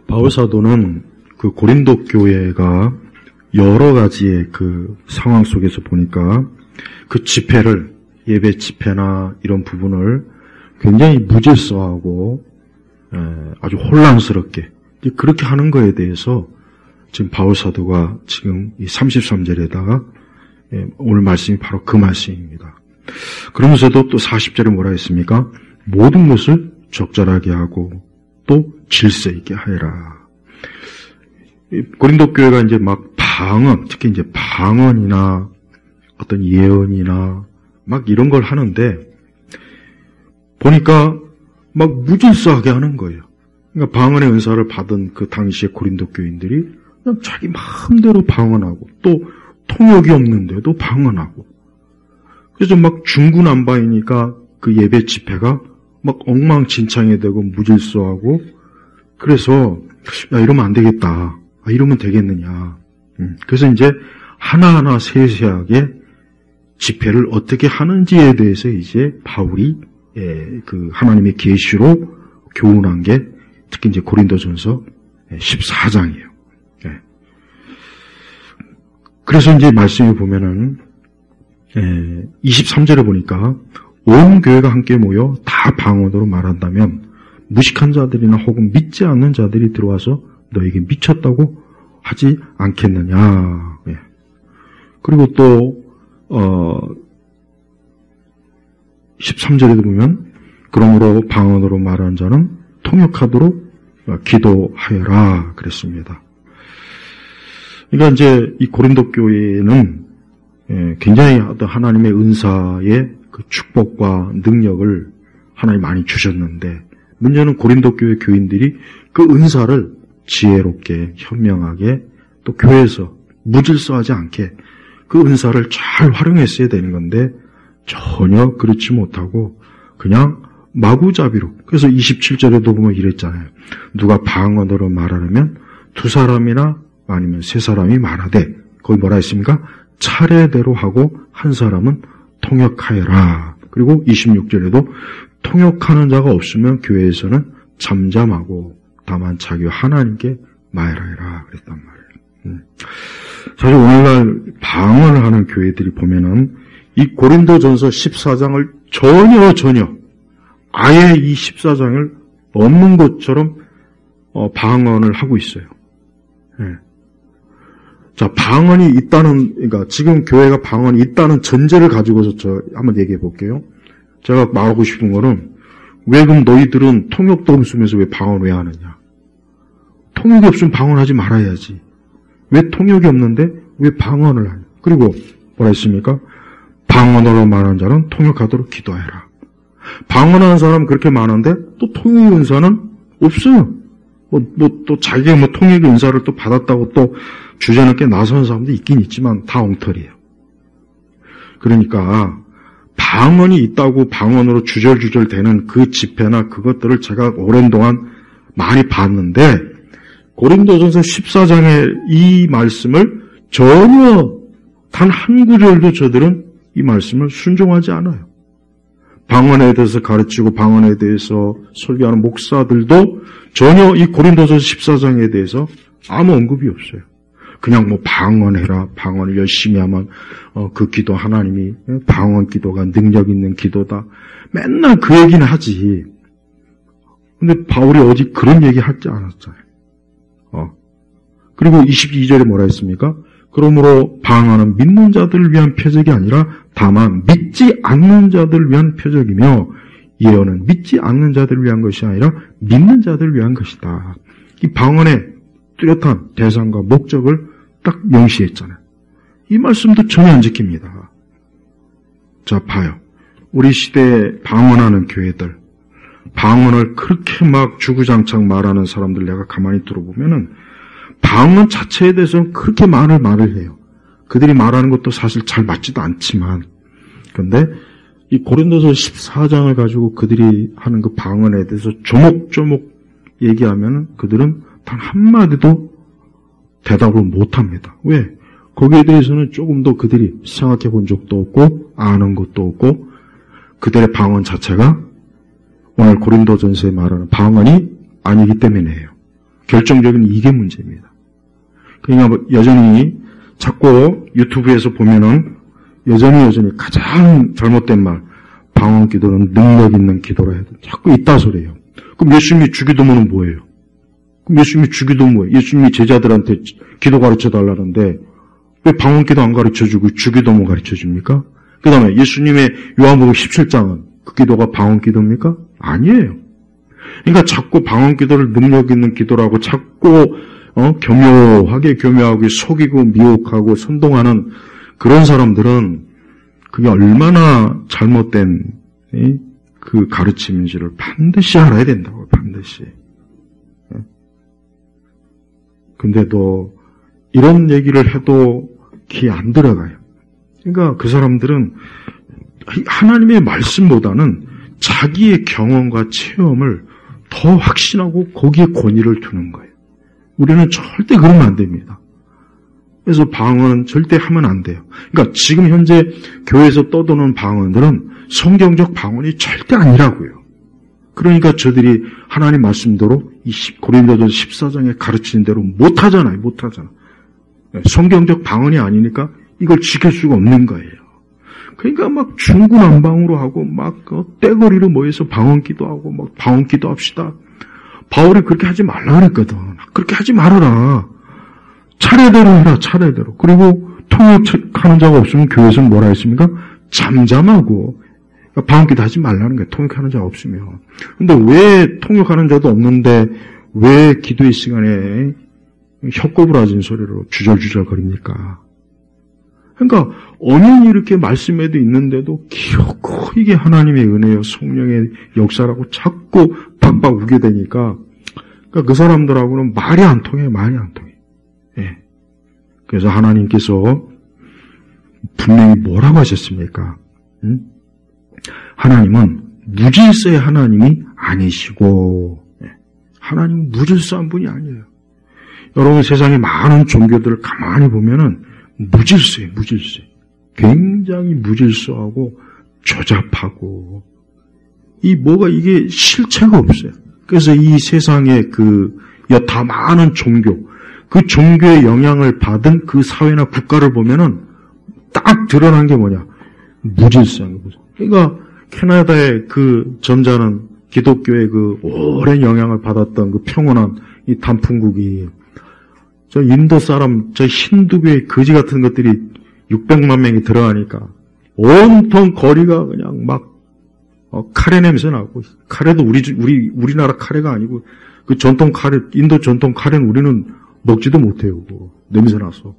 바울사도는 그 고린도 교회가 여러 가지의 그 상황 속에서 보니까 그 집회를, 예배 집회나 이런 부분을 굉장히 무질서하고 아주 혼란스럽게 그렇게 하는 거에 대해서 지금 바울사도가 지금 이 33절에다가 오늘 말씀이 바로 그 말씀입니다. 그러면서도 또 40절에 뭐라 했습니까? 모든 것을 적절하게 하고 또 질서 있게 하여라. 고린도 교회가 이제 막 방언, 특히 이제 방언이나 어떤 예언이나 막 이런 걸 하는데 보니까 막 무질서하게 하는 거예요. 그러니까 방언의 은사를 받은 그 당시에 고린도 교인들이 그냥 자기 마음대로 방언하고 또 통역이 없는데도 방언하고 그래서 막 중구난방이니까 그 예배 집회가 막 엉망진창이 되고 무질서하고 그래서 야 이러면 안 되겠다. 이러면 되겠느냐. 그래서 이제 하나하나 세세하게 집회를 어떻게 하는지에 대해서 이제 바울이 그 하나님의 계시로 교훈한 게 특히 이제 고린도전서 14장이에요. 그래서 이제 말씀을 보면은 23절에 보니까 온 교회가 함께 모여 다 방언으로 말한다면 무식한 자들이나 혹은 믿지 않는 자들이 들어와서 너에게 미쳤다고 하지 않겠느냐. 그리고 또 13절에도 보면 그러므로 방언으로 말하는 자는 통역하도록 기도하여라 그랬습니다. 그러니까 이제 이 고린도 교회는 굉장히 어떤 하나님의 은사의 그 축복과 능력을 하나님 많이 주셨는데 문제는 고린도 교회 교인들이 그 은사를 지혜롭게 현명하게 또 교회에서 무질서하지 않게 그 은사를 잘 활용했어야 되는 건데 전혀 그렇지 못하고 그냥 마구잡이로. 그래서 27절에도 보면 이랬잖아요. 누가 방언으로 말하려면 두 사람이나 아니면 세 사람이 말하되 거기 뭐라 했습니까? 차례대로 하고 한 사람은 통역하여라. 그리고 26절에도 통역하는 자가 없으면 교회에서는 잠잠하고 다만 자기 하나님께 말하여라 그랬단 말이에요. 사실 오늘날 방언을 하는 교회들이 보면은 이 고린도전서 14장을 전혀 아예 이 14장을 없는 것처럼 방언을 하고 있어요. 자, 방언이 있다는, 그러니까 지금 교회가 방언이 있다는 전제를 가지고서 저 한번 얘기해 볼게요. 제가 말하고 싶은 거는 왜 그럼 너희들은 통역도 없으면서 왜 방언 왜 하느냐? 통역이 없으면 방언하지 말아야지. 왜 통역이 없는데 왜 방언을 하냐? 그리고 뭐라 했습니까? 방언으로 말하는 자는 통역하도록 기도해라. 방언하는 사람은 그렇게 많은데 또 통역 은사는 없어요. 또 자기가 통역의 은사를 또 받았다고 또 주제넘게 나서는 사람도 있긴 있지만 다 엉터리예요. 그러니까 방언이 있다고 방언으로 주절주절 되는 그 집회나 그것들을 제가 오랜 동안 많이 봤는데 고린도전서 14장의 이 말씀을 전혀 단 한 구절도 저들은 이 말씀을 순종하지 않아요. 방언에 대해서 가르치고 방언에 대해서 설교하는 목사들도 전혀 이 고린도전서 14장에 대해서 아무 언급이 없어요. 그냥 방언해라. 방언을 열심히 하면 그 기도 하나님이 방언 기도가 능력 있는 기도다. 맨날 그 얘기는 하지. 근데 바울이 어디 그런 얘기 하지 않았잖아요. 그리고 22절에 뭐라 했습니까? 그러므로 방언은 믿는 자들을 위한 표적이 아니라 다만 믿지 않는 자들을 위한 표적이며 예언은 믿지 않는 자들을 위한 것이 아니라 믿는 자들을 위한 것이다. 이 방언의 뚜렷한 대상과 목적을 딱 명시했잖아요. 이 말씀도 전혀 안 지킵니다. 자, 봐요. 우리 시대에 방언하는 교회들, 방언을 그렇게 막 주구장창 말하는 사람들 내가 가만히 들어보면은 방언 자체에 대해서는 그렇게 말을 해요. 그들이 말하는 것도 사실 잘 맞지도 않지만 그런데 이 고린도서 14장을 가지고 그들이 하는 그 방언에 대해서 조목조목 얘기하면 그들은 단 한마디도 대답을 못합니다. 왜? 거기에 대해서는 조금 더 그들이 생각해 본 적도 없고 아는 것도 없고 그들의 방언 자체가 오늘 고린도전서에 말하는 방언이 아니기 때문이에요. 결정적인 이게 문제입니다. 그러니까 여전히 자꾸 유튜브에서 보면은 여전히 가장 잘못된 말, 방언 기도는 능력 있는 기도라 해도 자꾸 있다 소리예요. 그럼 예수님이 주기도문은 뭐예요? 그럼 예수님이 주기도문 뭐예요? 예수님이 제자들한테 기도 가르쳐 달라는데 왜 방언 기도 안 가르쳐 주고 주기도문 가르쳐 줍니까? 그 다음에 예수님의 요한복음 17장은 그 기도가 방언 기도입니까? 아니에요. 그러니까 자꾸 방언 기도를 능력 있는 기도라고 자꾸 교묘하게 속이고 미혹하고 선동하는 그런 사람들은 그게 얼마나 잘못된 그 가르침인지를 반드시 알아야 된다고요. 반드시. 근데도 이런 얘기를 해도 귀에 안 들어가요. 그러니까 그 사람들은 하나님의 말씀보다는 자기의 경험과 체험을 더 확신하고 거기에 권위를 두는 거예요. 우리는 절대 그러면 안 됩니다. 그래서 방언은 절대 하면 안 돼요. 그러니까 지금 현재 교회에서 떠도는 방언들은 성경적 방언이 절대 아니라고요. 그러니까 저들이 하나님 말씀대로 고린도전서 14장에 가르치는 대로 못하잖아요. 성경적 방언이 아니니까 이걸 지킬 수가 없는 거예요. 그러니까 막 중구난방으로 하고 막 떼거리로 모여서 방언 기도하고 막 방언 기도합시다. 바울이 그렇게 하지 말라 그랬거든. 그렇게 하지 말아라. 차례대로 해라. 차례대로. 그리고 통역하는 자가 없으면 교회에서는 뭐라 했습니까? 잠잠하고 방언 기도하지 말라는 거예요. 통역하는 자가 없으면. 근데 왜 통역하는 자도 없는데 왜 기도의 시간에 혀꼬부라진 소리로 주절주절 거립니까? 그러니까 언연이 이렇게 말씀에도 있는데도 기어코 이게 하나님의 은혜요 성령의 역사라고 자꾸 박박 우게 되니까 그러니까 그 사람들하고는 말이 안 통해. 예. 그래서 하나님께서 분명히 뭐라고 하셨습니까? 하나님은 무질서의 하나님이 아니시고 하나님은 무질서한 분이 아니에요. 여러분 세상에 많은 종교들을 가만히 보면은 무질서예요. 굉장히 무질서하고 조잡하고 이게 실체가 없어요. 그래서 이 세상에 그 여타 많은 종교, 그 종교의 영향을 받은 그 사회나 국가를 보면은 딱 드러난 게 뭐냐? 무질서한 거죠. 그러니까 캐나다의 그 점잖은 기독교의 그 오랜 영향을 받았던 그 평온한 이 단풍국이 저 인도 사람, 저 힌두교의 거지 같은 것들이 600만 명이 들어가니까 온통 거리가 그냥 막 카레 냄새 나고 카레도 우리나라 카레가 아니고 그 전통 카레, 인도 전통 카레는 우리는 먹지도 못해요. 냄새 나서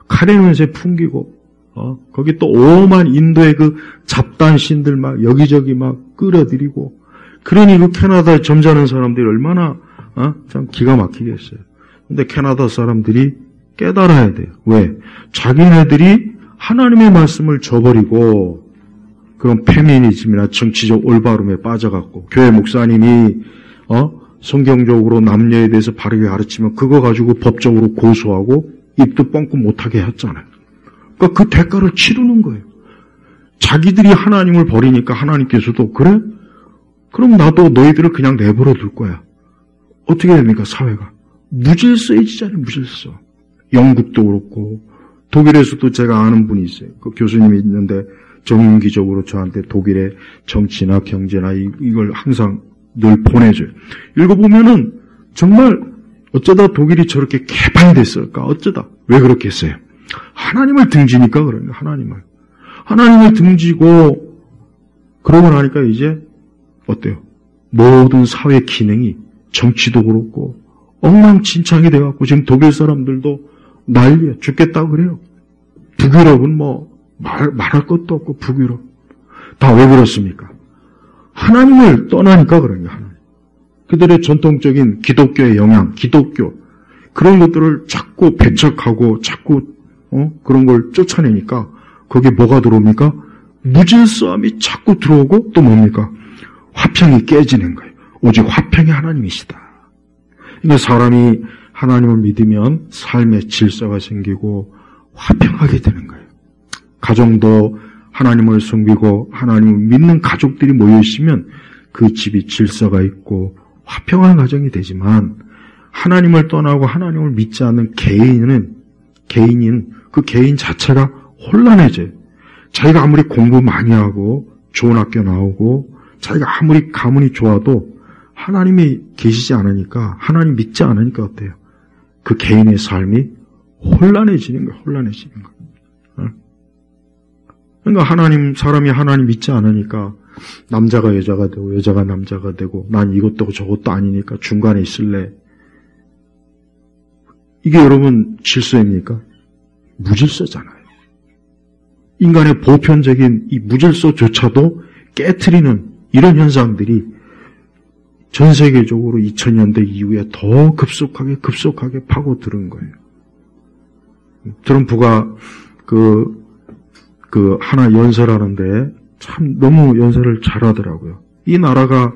카레 냄새 풍기고 거기 또 오만 인도의 그 잡다한 신들 막 여기저기 막 끌어들이고 그러니 그 캐나다에 점잖은 사람들이 얼마나 참 기가 막히겠어요. 근데 캐나다 사람들이 깨달아야 돼요. 왜? 자기네들이 하나님의 말씀을 저버리고 그런 페미니즘이나 정치적 올바름에 빠져갖고 교회 목사님이 성경적으로 남녀에 대해서 바르게 가르치면 그거 가지고 법적으로 고소하고 입도 뻥끗 못하게 했잖아요. 그러니까 그 대가를 치르는 거예요. 자기들이 하나님을 버리니까 하나님께서도 그래? 그럼 나도 너희들을 그냥 내버려 둘 거야. 어떻게 됩니까? 사회가. 무질서해지잖아요. 무질서. 영국도 그렇고 독일에서도 제가 아는 분이 있어요. 그 교수님이 있는데 정기적으로 저한테 독일의 정치나 경제나 이걸 항상 늘 보내줘요. 읽어보면은 정말 어쩌다 독일이 저렇게 개판됐을까? 어쩌다. 왜 그렇게 했어요? 하나님을 등지니까 그래요. 하나님을 등지고 그러고 나니까 이제 어때요? 모든 사회 기능이 정치도 그렇고 엉망진창이 돼갖고 지금 독일 사람들도 난리야. 죽겠다고 그래요. 북유럽은 말할 것도 없고 북유럽. 다 왜 그렇습니까? 하나님을 떠나니까 그런 거예요. 하나님. 그들의 전통적인 기독교의 영향, 기독교 그런 것들을 자꾸 배척하고 자꾸 그런 걸 쫓아내니까 거기에 뭐가 들어옵니까? 무질서함이 자꾸 들어오고 또 뭡니까? 화평이 깨지는 거예요. 오직 화평이 하나님이시다. 그러니까 사람이 하나님을 믿으면 삶의 질서가 생기고 화평하게 되는 거예요. 가정도 하나님을 섬기고 하나님을 믿는 가족들이 모여 있으면 그 집이 질서가 있고 화평한 가정이 되지만 하나님을 떠나고 하나님을 믿지 않는 개인인 그 개인 자체가 혼란해져요. 자기가 아무리 공부 많이 하고 좋은 학교 나오고 자기가 아무리 가문이 좋아도 하나님이 계시지 않으니까, 하나님 믿지 않으니까 어때요? 그 개인의 삶이 혼란해지는 거예요. 혼란해지는 거예요. 그러니까 사람이 하나님 믿지 않으니까 남자가 여자가 되고 여자가 남자가 되고 난 이것도 저것도 아니니까 중간에 있을래. 이게 여러분 질서입니까? 무질서잖아요. 인간의 보편적인 이 무질서조차도 깨트리는 이런 현상들이 전 세계적으로 2000년대 이후에 더 급속하게 파고드는 거예요. 트럼프가 하나 연설하는데 참 너무 연설을 잘하더라고요. 이 나라가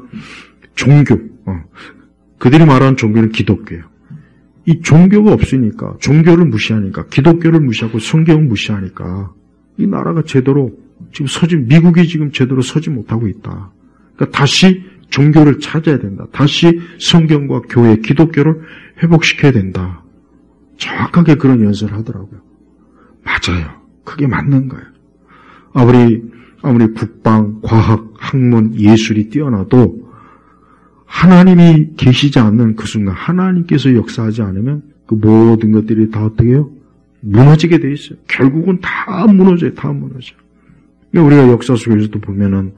그들이 말하는 종교는 기독교예요. 이 종교가 없으니까, 종교를 무시하니까, 기독교를 무시하고 성경을 무시하니까 이 나라가 제대로 미국이 지금 제대로 서지 못하고 있다. 그러니까 다시 종교를 찾아야 된다. 다시 성경과 교회, 기독교를 회복시켜야 된다. 정확하게 그런 연설을 하더라고요. 맞아요. 그게 맞는 거예요. 아무리 국방, 과학, 학문, 예술이 뛰어나도 하나님이 계시지 않는 그 순간, 하나님께서 역사하지 않으면 그 모든 것들이 다 어떻게 해요? 무너지게 돼 있어요. 결국은 다 무너져요. 다 무너져요. 우리가 역사 속에서도 보면은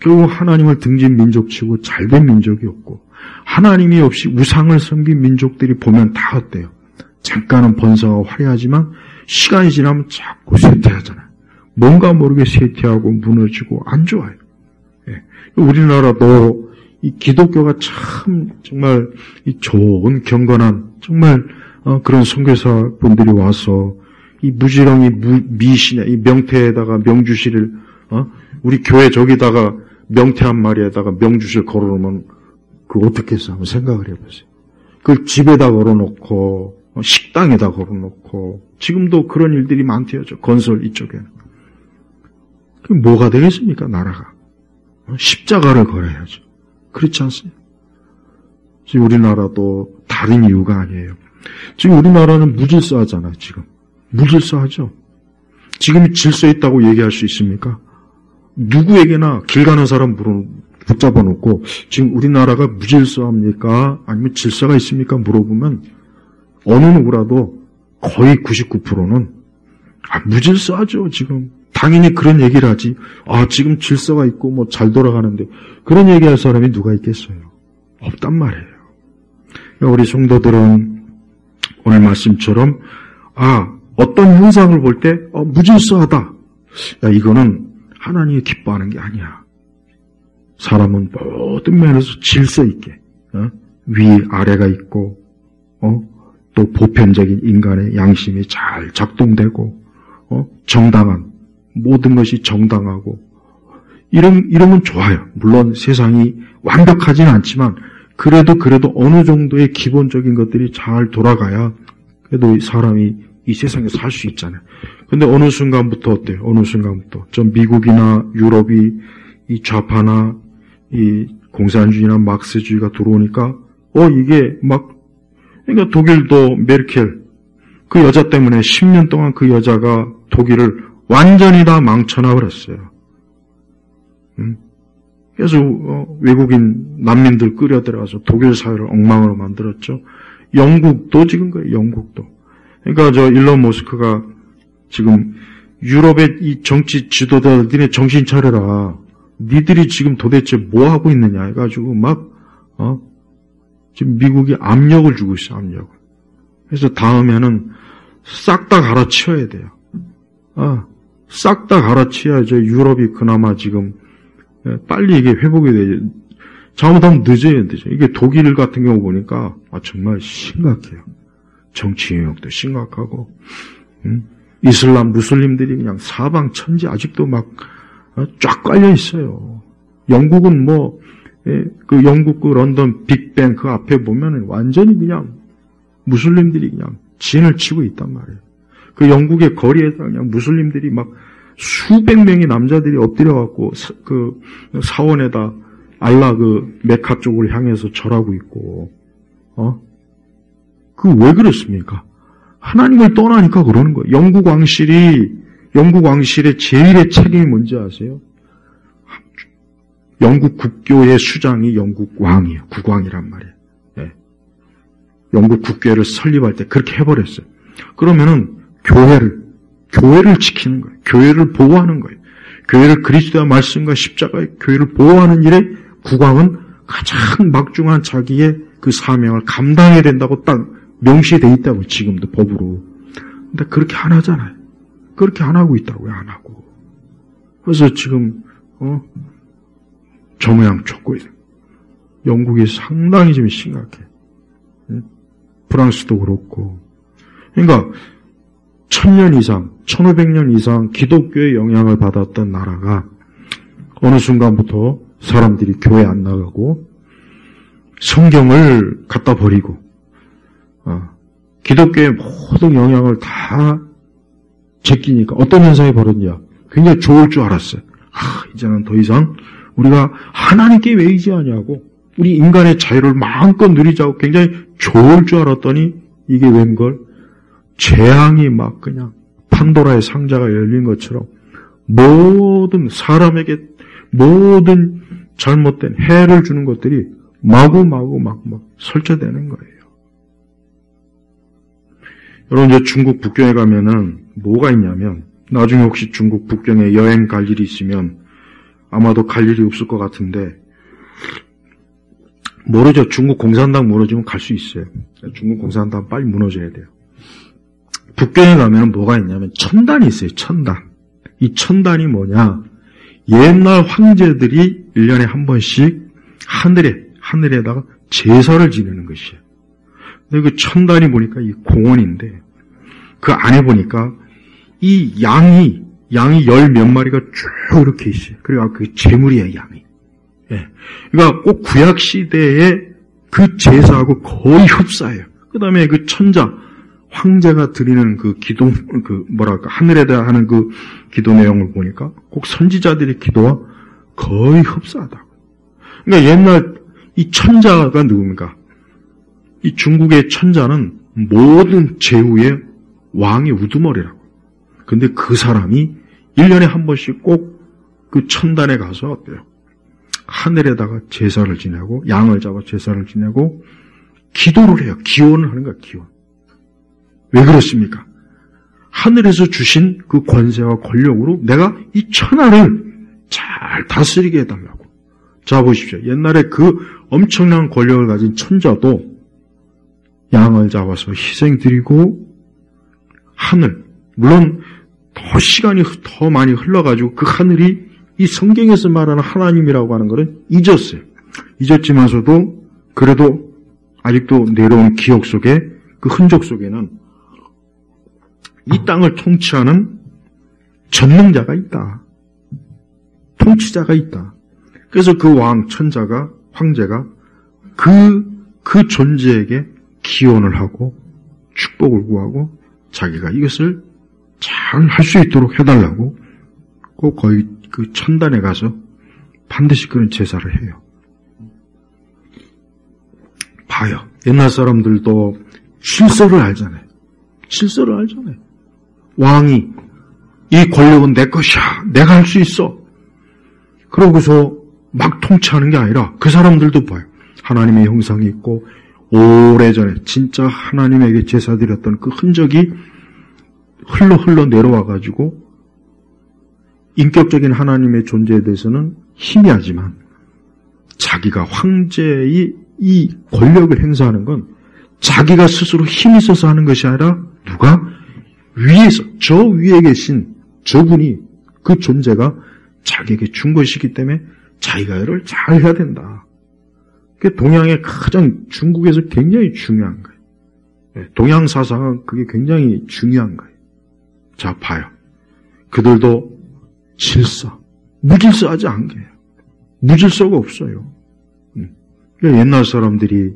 결국 하나님을 등진 민족치고 잘된 민족이 없고 하나님이 없이 우상을 섬긴 민족들이 보면 다 어때요? 잠깐은 번성하고 화려하지만 시간이 지나면 자꾸 쇠퇴하잖아요. 뭔가 모르게 쇠퇴하고 무너지고 안 좋아요. 예. 우리나라도 이 기독교가 참 정말 이 좋은 경건한 정말 그런 선교사 분들이 와서 이 무지렁이 미시냐 이 명태에다가 명주실을 우리 교회 저기다가 명태 한 마리에다가 명주실 걸어놓으면 그거 어떻게 해서 한번 생각을 해보세요. 그걸 집에다 걸어놓고 식당에다 걸어놓고 지금도 그런 일들이 많대요. 저 건설 이쪽에는. 그럼 뭐가 되겠습니까? 나라가. 십자가를 걸어야죠. 그렇지 않습니까? 지금 우리나라도 다른 이유가 아니에요. 지금 우리나라는 무질서하잖아요. 지금. 무질서하죠. 지금 질서 있다고 얘기할 수 있습니까? 누구에게나 길 가는 사람 붙잡아 놓고 지금 우리나라가 무질서합니까? 아니면 질서가 있습니까? 물어보면 어느 누구라도 거의 99%는 무질서하죠. 지금. 당연히 그런 얘기를 하지. 지금 질서가 있고 뭐 잘 돌아가는데 그런 얘기할 사람이 누가 있겠어요? 없단 말이에요. 우리 성도들은 오늘 말씀처럼 어떤 현상을 볼 때 무질서하다. 이거는 하나님이 기뻐하는 게 아니야. 사람은 모든 면에서 질서 있게 위 아래가 있고 또 보편적인 인간의 양심이 잘 작동되고 정당한 모든 것이 정당하고 이러면 좋아요. 물론 세상이 완벽하지는 않지만 그래도 어느 정도의 기본적인 것들이 잘 돌아가야 그래도 사람이 이 세상에 살 수 있잖아요. 근데 어느 순간부터 어때요? 어느 순간부터 좀 미국이나 유럽이 이 좌파나 이 공산주의나 막스주의가 들어오니까 이게 그러니까 독일도 메르켈 그 여자 때문에 10년 동안 그 여자가 독일을 완전히 다 망쳐놔버렸어요. 그래서 외국인 난민들 끌어들어가서 독일 사회를 엉망으로 만들었죠. 영국도 지금 그래요. 영국도. 그러니까 일론 머스크가 지금 유럽의 이 정치 지도자들 니네 정신 차려라. 니들이 지금 도대체 뭐 하고 있느냐 해가지고 지금 미국이 압력을 주고 있어. 압력을. 그래서 다음에는 싹 다 갈아치워야 돼요. 싹 다 갈아치워야죠. 유럽이 그나마 지금 빨리 이게 회복이 되죠. 잘못하면 늦어요. 이게 독일 같은 경우 보니까 정말 심각해요. 정치 영역도 심각하고 이슬람 무슬림들이 그냥 사방 천지 아직도 쫙 깔려 있어요. 영국은 그 영국 그 런던 빅뱅 그 앞에 보면은 완전히 그냥 무슬림들이 그냥 진을 치고 있단 말이에요. 그 영국의 거리에서 그냥 무슬림들이 수백 명의 남자들이 엎드려갖고 그 사원에다 알라 그 메카 쪽을 향해서 절하고 있고, 왜 그렇습니까? 하나님을 떠나니까 그러는 거예요. 영국 왕실의 제일의 책임이 뭔지 아세요? 영국 국교의 수장이 영국 왕이에요. 국왕이란 말이에요. 예. 영국 국교회를 설립할 때 그렇게 해버렸어요. 그러면은 교회를 지키는 거예요. 교회를 보호하는 거예요. 교회를 그리스도의 말씀과 십자가의 교회를 보호하는 일에 국왕은 가장 막중한 자기의 그 사명을 감당해야 된다고 딱 명시되어 있다고, 지금도 법으로. 근데 그렇게 안 하잖아요. 그렇게 안 하고 있다고요, 안 하고. 그래서 지금, 저 모양 쫓고 있어요. 영국이 상당히 좀 심각해. 프랑스도 그렇고. 그러니까, 1000년 이상, 1500년 이상 기독교의 영향을 받았던 나라가 어느 순간부터 사람들이 교회 안 나가고 성경을 갖다 버리고 기독교의 모든 영향을 다 제끼니까 어떤 현상이 벌어지냐. 굉장히 좋을 줄 알았어요. 이제는 더 이상 우리가 하나님께 왜 의지하냐고, 우리 인간의 자유를 마음껏 누리자고 굉장히 좋을 줄 알았더니 이게 웬걸 재앙이 막 그냥 판도라의 상자가 열린 것처럼 모든 사람에게 모든 잘못된 해를 주는 것들이 마구마구 막 설치되는 거예요. 여러분, 이제 중국 북경에 가면은 뭐가 있냐면, 나중에 혹시 중국 북경에 여행 갈 일이 있으면 아마도 갈 일이 없을 것 같은데, 모르죠. 중국 공산당 무너지면 갈 수 있어요. 중국 공산당 빨리 무너져야 돼요. 북경에 가면 뭐가 있냐면 천단이 있어요. 천단. 이 천단이 뭐냐? 옛날 황제들이 1년에 한 번씩 하늘에다가 제사를 지내는 것이에요. 근데 그 천단이 보니까 이 공원인데, 그 안에 보니까 이 양이 10몇 마리가 쭉 이렇게 있어요. 그러니까 그 제물이에요, 양이. 예. 그러니까 꼭 구약 시대에 그 제사하고 거의 흡사해요. 그 다음에 그 천자, 황제가 드리는 그 기도, 하늘에다 하는 그 기도 내용을 보니까 꼭 선지자들의 기도와 거의 흡사하다고. 그러니까 옛날 이 천자가 누굽니까? 이 중국의 천자는 모든 제후의 왕의 우두머리라고. 근데 그 사람이 1년에 한 번씩 꼭 그 천단에 가서 어때요? 하늘에다가 제사를 지내고, 양을 잡아 제사를 지내고, 기도를 해요. 기원을 하는 거야, 기원. 왜 그렇습니까? 하늘에서 주신 그 권세와 권력으로 내가 이 천하를 잘 다스리게 해달라고. 자, 보십시오. 옛날에 그 엄청난 권력을 가진 천자도 양을 잡아서 희생 드리고, 하늘, 물론 더 시간이 더 많이 흘러가지고 그 하늘이 이 성경에서 말하는 하나님이라고 하는 것은 잊었어요. 잊었지만서도 그래도 아직도 내려온 기억 속에, 그 흔적 속에는 이 땅을 통치하는 전능자가 있다. 통치자가 있다. 그래서 그 왕, 천자가, 황제가 그 존재에게 기원을 하고 축복을 구하고 자기가 이것을 잘 할 수 있도록 해달라고 꼭 거의 그 천단에 가서 반드시 그런 제사를 해요. 봐요. 옛날 사람들도 실서를 알잖아요. 실서를 알잖아요. 왕이 이 권력은 내 것이야. 내가 할 수 있어. 그러고서 막 통치하는 게 아니라 그 사람들도 봐요. 하나님의 형상이 있고 오래전에 진짜 하나님에게 제사 드렸던 그 흔적이 흘러 내려와가지고 인격적인 하나님의 존재에 대해서는 희미하지만 자기가 황제의 이 권력을 행사하는 건 자기가 스스로 힘이 있어서 하는 것이 아니라 누가 위에서, 저 위에 계신 저분이, 그 존재가 자기에게 준 것이기 때문에 자기가 이를 잘 해야 된다. 그게 동양의 가장, 중국에서 굉장히 중요한 거예요. 동양 사상은 그게 굉장히 중요한 거예요. 자, 봐요. 그들도 질서, 무질서하지 않게 해요. 무질서가 없어요. 옛날 사람들이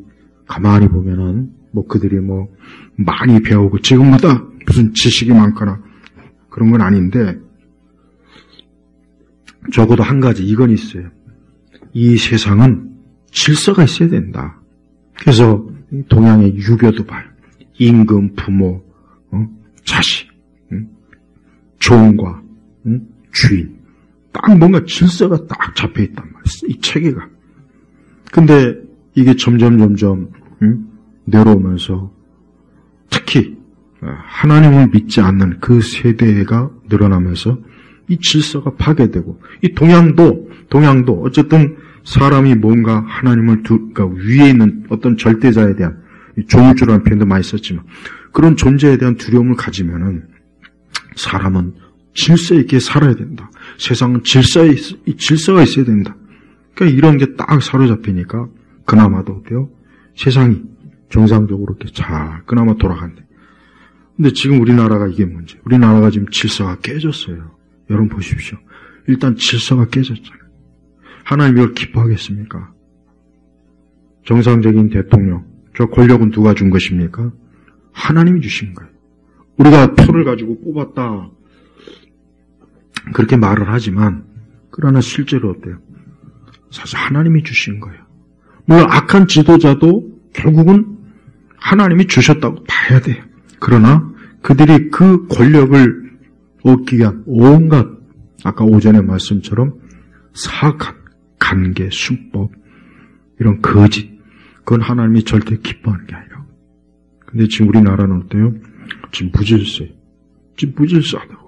가만히 보면은 그들이 많이 배우고 지금보다 무슨 지식이 많거나 그런 건 아닌데, 적어도 한 가지 이건 있어요. 이 세상은 질서가 있어야 된다. 그래서 동양의 유교도 봐요. 임금, 부모, 자식, 종과 주인. 딱 뭔가 질서가 딱 잡혀있단 말이에요. 이 체계가. 근데 이게 점점 내려오면서 특히 하나님을 믿지 않는 그 세대가 늘어나면서 이 질서가 파괴되고, 이 동양도 어쨌든 사람이 뭔가 하나님을 그러니까 위에 있는 어떤 절대자에 대한, 조물주라는 표현도 많이 썼지만, 그런 존재에 대한 두려움을 가지면은 사람은 질서 있게 살아야 된다. 세상은 질서가 있어야 된다. 그러니까 이런 게 딱 사로잡히니까 그나마도 어때요? 세상이 정상적으로 이렇게 잘 그나마 돌아간대. 근데 지금 우리나라가 이게 문제. 우리나라가 지금 질서가 깨졌어요. 여러분 보십시오. 일단 질서가 깨졌잖아요. 하나님 이걸 기뻐하겠습니까? 정상적인 대통령, 저 권력은 누가 준 것입니까? 하나님이 주신 거예요. 우리가 표를 가지고 뽑았다. 그렇게 말을 하지만, 그러나 실제로 어때요? 사실 하나님이 주신 거예요. 물론 악한 지도자도 결국은 하나님이 주셨다고 봐야 돼요. 그러나 그들이 그 권력을 얻기 위한 온갖, 아까 오전의 말씀처럼 사악한 관계, 수법, 이런 거짓, 그건 하나님이 절대 기뻐하는 게 아니라고. 근데 지금 우리나라는 어때요? 지금 무질서해요. 지금 무질서하다고.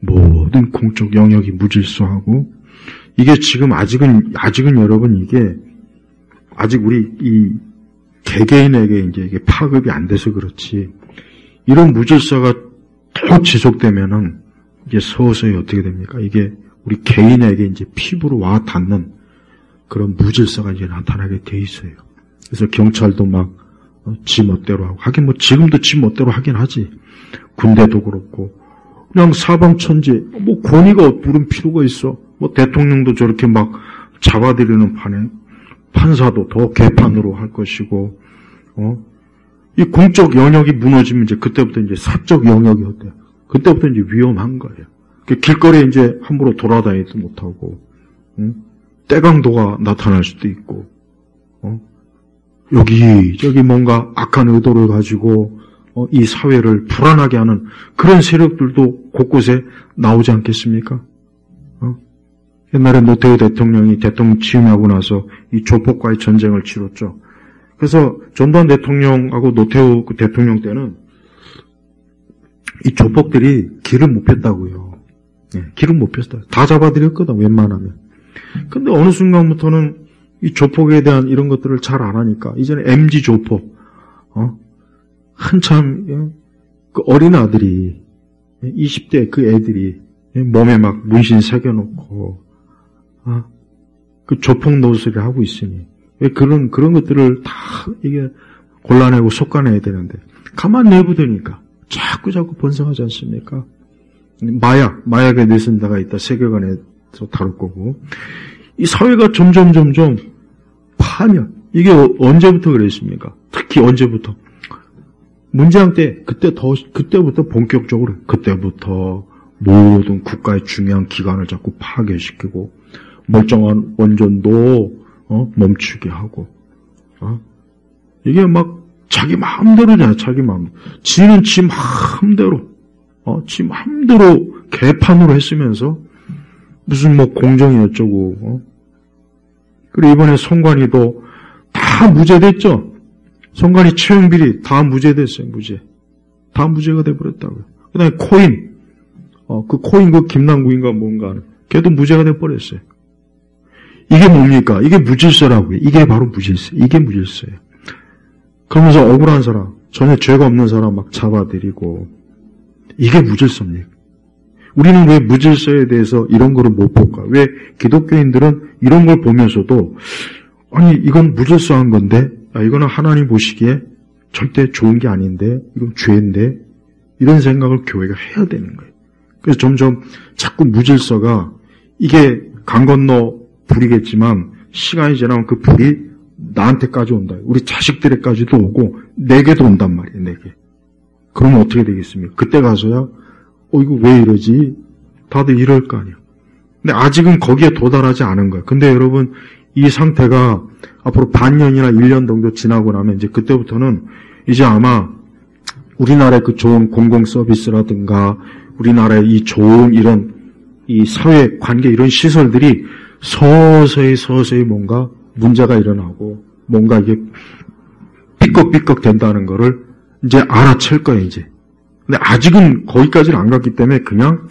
모든 공적 영역이 무질서하고, 이게 지금 아직은 여러분 이게 아직 우리 이 개개인에게 이게 파급이 안 돼서 그렇지, 이런 무질서가 더 지속되면은 이게 서서히 어떻게 됩니까? 이게 우리 개인에게 이제 피부로 와 닿는 그런 무질서가 이제 나타나게 돼 있어요. 그래서 경찰도 막 지 멋대로 하고, 하긴 뭐 지금도 지 멋대로 하긴 하지. 군대도 그렇고 그냥 사방천지 뭐 권위가 부른 필요가 있어. 뭐 대통령도 저렇게 막 잡아들이는 판에 판사도 더 개판으로 할 것이고, 이 공적 영역이 무너지면 이제 그때부터 이제 사적 영역이 어때요? 그때부터 이제 위험한 거예요. 길거리에 이제 함부로 돌아다니지도 못하고, 떼강도가 나타날 수도 있고, 여기저기 뭔가 악한 의도를 가지고, 이 사회를 불안하게 하는 그런 세력들도 곳곳에 나오지 않겠습니까? 옛날에 노태우 대통령이 대통령 취임하고 나서 이 조폭과의 전쟁을 치렀죠. 그래서 전두환 대통령하고 노태우 그 대통령 때는 이 조폭들이 길을 못 폈다고요. 길을 못 폈어요. 다 잡아들였거든, 웬만하면. 근데 어느 순간부터는 이 조폭에 대한 이런 것들을 잘 안 하니까, 이제는 MG 조폭, 한참 그 어린 아들이, 20대 그 애들이 몸에 막 문신 새겨놓고, 그 조폭 노릇을 하고 있으니, 왜 그런 것들을 다 이게 골라내고 솎아내야 되는데, 가만 내버리니까 자꾸 번성하지 않습니까? 마약에 내선 데가 있다, 세계관에서 다룰 거고, 이 사회가 점점 파면, 이게 언제부터 그랬습니까? 특히 언제부터? 문재인 때, 그때부터 본격적으로, 그때부터 모든 국가의 중요한 기관을 자꾸 파괴시키고, 멀쩡한 원전도, 멈추게 하고, 이게 막 자기 마음대로잖아요, 자기 마음대로. 지는 지 마음대로, 지 마음대로 개판으로 했으면서, 무슨 뭐 공정이 어쩌고, 그리고 이번에 송관이도 다 무죄됐죠? 송관이 채용비리 다 무죄됐어요, 무죄. 다 무죄가 돼버렸다고요. 그 다음에 코인, 그 김남구인가 뭔가, 걔도 무죄가 돼버렸어요. 이게 뭡니까? 이게 무질서라고요. 이게 바로 무질서. 이게 무질서예요. 그러면서 억울한 사람, 전혀 죄가 없는 사람 막 잡아들이고, 이게 무질서입니까? 우리는 왜 무질서에 대해서 이런 거를 못 볼까? 왜 기독교인들은 이런 걸 보면서도, 아니, 이건 무질서한 건데, 이거는 하나님 보시기에 절대 좋은 게 아닌데, 이건 죄인데, 이런 생각을 교회가 해야 되는 거예요. 그래서 점점 자꾸 무질서가, 이게 강 건너 불이겠지만, 시간이 지나면 그 불이 나한테까지 온다. 우리 자식들에까지도 오고, 내게도 온단 말이에요, 내게. 그러면 어떻게 되겠습니까? 그때 가서야, 이거 왜 이러지? 다들 이럴 거 아니야. 근데 아직은 거기에 도달하지 않은 거야. 근데 여러분, 이 상태가 앞으로 반년이나 1년 정도 지나고 나면 이제 그때부터는 이제 아마 우리나라의 그 좋은 공공 서비스라든가 우리나라의 이 좋은 이런 이 사회 관계 이런 시설들이 서서히 뭔가 문제가 일어나고 뭔가 이게 삐걱삐걱 된다는 거를 이제 알아챌 거예요, 이제. 근데 아직은 거기까지는 안 갔기 때문에 그냥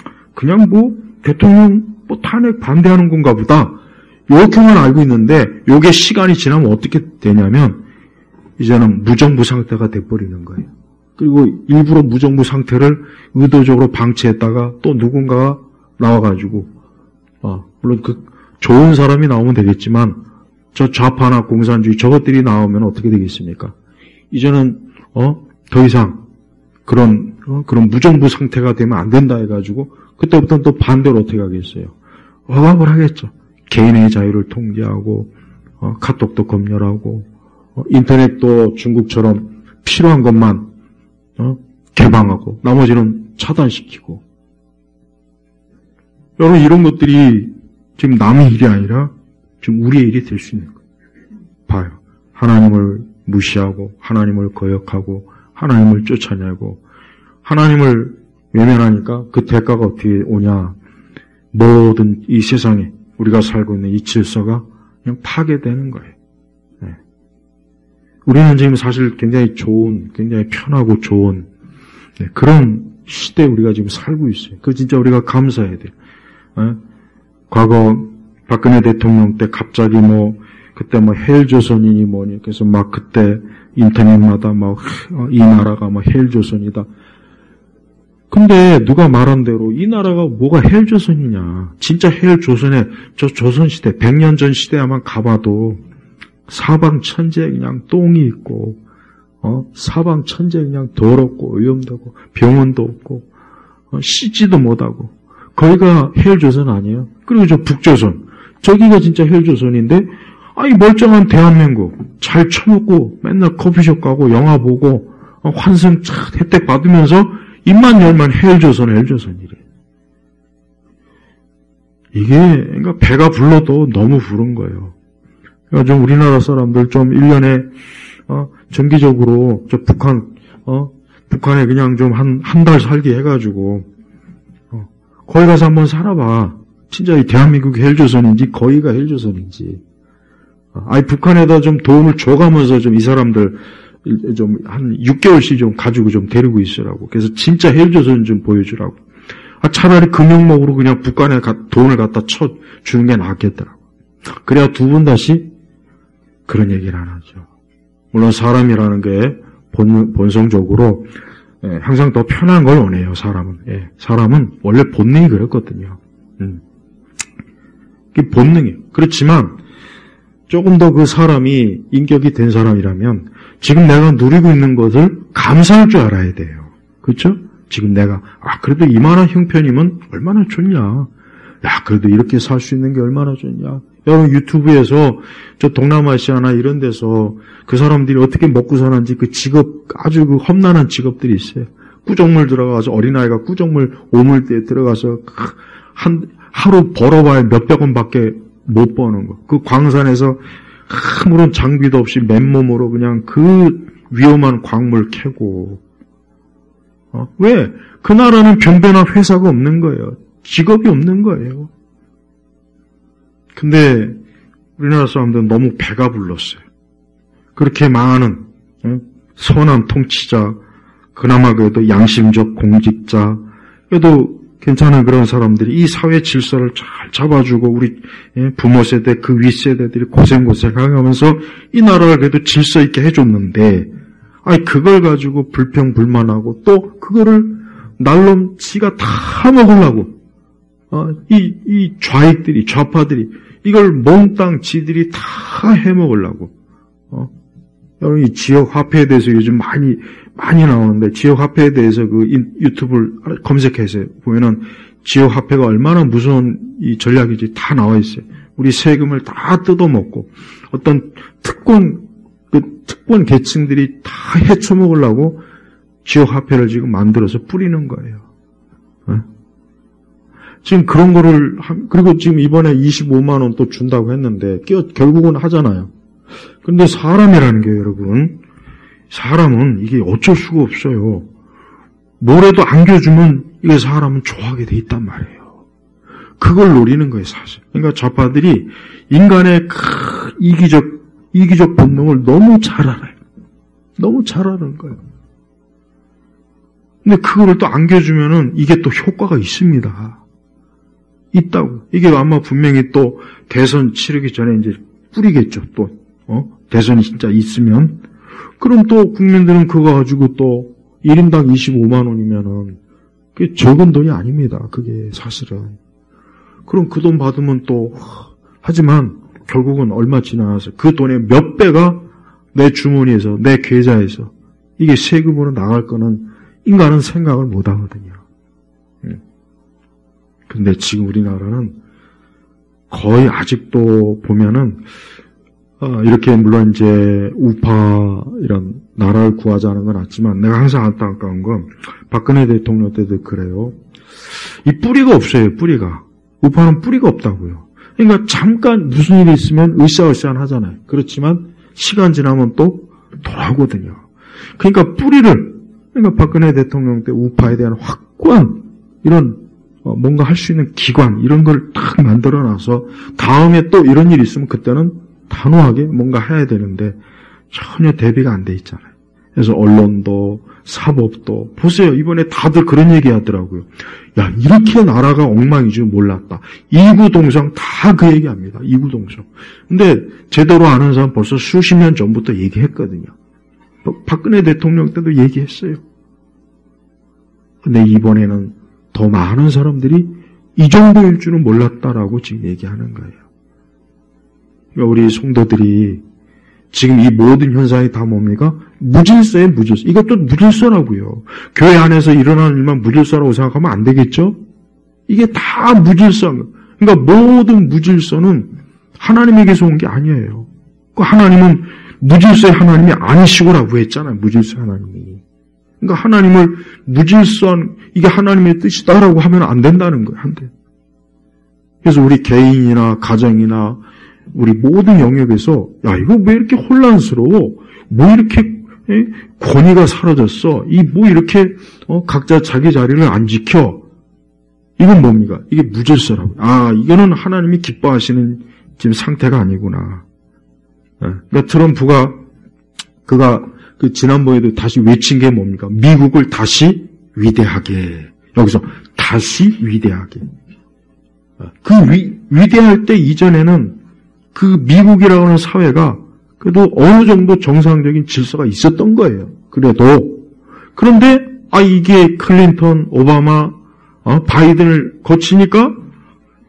뭐 대통령 뭐 탄핵 반대하는 건가 보다. 이렇게만 알고 있는데 요게 시간이 지나면 어떻게 되냐면 이제는 무정부 상태가 돼버리는 거예요. 그리고 일부러 무정부 상태를 의도적으로 방치했다가 또 누군가가 나와가지고 물론 그 좋은 사람이 나오면 되겠지만 저 좌파나 공산주의 저것들이 나오면 어떻게 되겠습니까? 이제는 더 이상 그런 무정부 상태가 되면 안 된다 해가지고 그때부터는 또 반대로 어떻게 하겠어요? 억압을 하겠죠. 개인의 자유를 통제하고 카톡도 검열하고 인터넷도 중국처럼 필요한 것만 개방하고 나머지는 차단시키고 여러분 이런 것들이 지금 남의 일이 아니라 지금 우리의 일이 될 수 있는 거예요. 봐요. 하나님을 무시하고 하나님을 거역하고 하나님을 쫓아내고 하나님을 외면하니까 그 대가가 어떻게 오냐. 모든 이 세상에 우리가 살고 있는 이 질서가 그냥 파괴되는 거예요. 네. 우리는 지금 사실 굉장히 편하고 좋은 그런 시대에 우리가 지금 살고 있어요. 그거 진짜 우리가 감사해야 돼요. 네? 과거 박근혜 대통령 때 갑자기 그때 헬조선이니 뭐니 그래서 막 그때 인터넷마다 이 나라가 헬조선이다. 근데 누가 말한 대로 이 나라가 뭐가 헬조선이냐. 진짜 헬조선에 저 조선시대 100년 전 시대에만 가봐도 사방천지에 그냥 똥이 있고 사방천지에 그냥 더럽고 오염되고 병원도 없고 씻지도 못하고 거기가 헬조선 아니에요? 그리고 저 북조선 저기가 진짜 헬조선인데 이 멀쩡한 대한민국 잘 처먹고 맨날 커피숍 가고 영화 보고 환승 혜택 받으면서 입만 열면 헬조선이래. 이게 그러니까 배가 불러도 너무 부른 거예요. 그러니까 좀 우리나라 사람들 좀 1년에 정기적으로 저 북한에 그냥 좀 한 달 살게 해가지고 거기 가서 한번 살아봐. 진짜 이 대한민국이 헬조선인지 거기가 헬조선인지. 북한에다 좀 도움을 줘가면서 좀 이 사람들 좀 한 6개월씩 좀 가지고 좀 데리고 있으라고. 그래서 진짜 헬조선 좀 보여주라고. 차라리 금융목으로 그냥 북한에 돈을 갖다 쳐 주는 게 낫겠더라고. 그래야 두 분 다시 그런 얘기를 안 하죠. 물론 사람이라는 게 본성적으로 항상 더 편한 걸 원해요. 사람은 원래 본능이 그랬거든요. 그게 본능이에요. 그렇지만 조금 더 그 사람이 인격이 된 사람이라면 지금 내가 누리고 있는 것을 감사할 줄 알아야 돼요. 그렇죠? 지금 내가 그래도 이만한 형편이면 얼마나 좋냐. 그래도 이렇게 살 수 있는 게 얼마나 좋냐. 여러분 유튜브에서 저 동남아시아나 이런 데서 그 사람들이 어떻게 먹고 사는지 그 직업 아주 그 험난한 직업들이 있어요. 구정물 들어가서 어린아이가 구정물 오물대에 들어가서 하루 벌어봐야 몇백 원밖에 못 버는 거. 그 광산에서 아무런 장비도 없이 맨몸으로 그냥 그 위험한 광물 캐고. 왜? 그 나라는 변변한 회사가 없는 거예요. 직업이 없는 거예요. 근데 우리나라 사람들은 너무 배가 불렀어요. 그렇게 많은 선한 통치자, 그나마 그래도 양심적 공직자, 그래도 괜찮은 그런 사람들이 이 사회 질서를 잘 잡아주고 우리 부모 세대 그 윗세대들이 고생하면서 이 나라를 그래도 질서 있게 해줬는데 그걸 가지고 불평불만하고 또 그거를 날름 지가 다 먹으려고 이 좌파들이 이걸 몽땅 지들이 다 해먹으려고 여러분 이 지역 화폐에 대해서 요즘 많이 나오는데 지역 화폐에 대해서 그 유튜브를 검색해서 보면은 지역 화폐가 얼마나 무서운 이 전략인지 다 나와 있어요. 우리 세금을 다 뜯어먹고 어떤 특권 계층들이 다 헤쳐먹으려고 지역 화폐를 지금 만들어서 뿌리는 거예요. 지금 그런 거를 그리고 지금 이번에 25만 원 또 준다고 했는데 결국은 하잖아요. 근데 사람이라는 게 여러분 사람은 이게 어쩔 수가 없어요. 뭐라도 안겨주면 이게 사람은 좋아하게 돼 있단 말이에요. 그걸 노리는 거예요, 사실. 그러니까 좌파들이 인간의 이기적 본능을 너무 잘 알아요. 너무 잘 아는 거예요. 근데 그거를 또 안겨주면은 이게 또 효과가 있습니다. 있다고. 이게 아마 분명히 또 대선 치르기 전에 이제 뿌리겠죠, 또. 대선이 진짜 있으면. 그럼 또 국민들은 그거 가지고 또 1인당 25만 원이면은 그게 적은 돈이 아닙니다. 그게 사실은. 그럼 그 돈 받으면 또 하지만 결국은 얼마 지나서 그 돈의 몇 배가 내 주머니에서 내 계좌에서 이게 세금으로 나갈 거는 인간은 생각을 못 하거든요. 근데 지금 우리나라는 거의 아직도 보면은 이렇게 물론 이제 우파 이런 나라를 구하자는 건 맞지만 내가 항상 안타까운 건 박근혜 대통령 때도 그래요. 이 뿌리가 없어요. 뿌리가. 우파는 뿌리가 없다고요. 그러니까 잠깐 무슨 일이 있으면 으쌰으쌰 하잖아요. 그렇지만 시간 지나면 또 돌아오거든요. 그러니까 그러니까 박근혜 대통령 때 우파에 대한 확고한 이런 뭔가 할 수 있는 기관 이런 걸 딱 만들어놔서 다음에 또 이런 일이 있으면 그때는 단호하게 뭔가 해야 되는데 전혀 대비가 안 돼 있잖아요. 그래서 언론도 사법도 보세요. 이번에 다들 그런 얘기 하더라고요. 야, 이렇게 나라가 엉망인 줄 몰랐다. 이구동성 다 그 얘기합니다. 이구동성. 근데 제대로 아는 사람 벌써 수십 년 전부터 얘기했거든요. 박근혜 대통령 때도 얘기했어요. 근데 이번에는 더 많은 사람들이 이 정도일 줄은 몰랐다라고 지금 얘기하는 거예요. 그러니까 우리 성도들이 지금 이 모든 현상이 다 뭡니까? 무질서예요, 무질서. 이것도 무질서라고요. 교회 안에서 일어나는 일만 무질서라고 생각하면 안 되겠죠? 이게 다 무질서한 거예요. 그러니까 모든 무질서는 하나님에게서 온 게 아니에요. 그 하나님은 무질서의 하나님이 아니시고라고 했잖아요. 무질서 하나님이. 그러니까 하나님을 무질서한 이게 하나님의 뜻이다라고 하면 안 된다는 거예요. 안 돼. 그래서 우리 개인이나 가정이나 우리 모든 영역에서 야 이거 왜 이렇게 혼란스러워? 뭐 이렇게 권위가 사라졌어? 이 뭐 이렇게 각자 자기 자리를 안 지켜? 이건 뭡니까? 이게 무질서라고. 아 이거는 하나님이 기뻐하시는 지금 상태가 아니구나. 그러니까 트럼프가 그 지난번에도 다시 외친 게 뭡니까? 미국을 다시 위대하게. 여기서 다시 위대하게. 그 위대할 때 이전에는 그 미국이라고 하는 사회가 그래도 어느 정도 정상적인 질서가 있었던 거예요. 그런데 이게 클린턴, 오바마, 바이든을 거치니까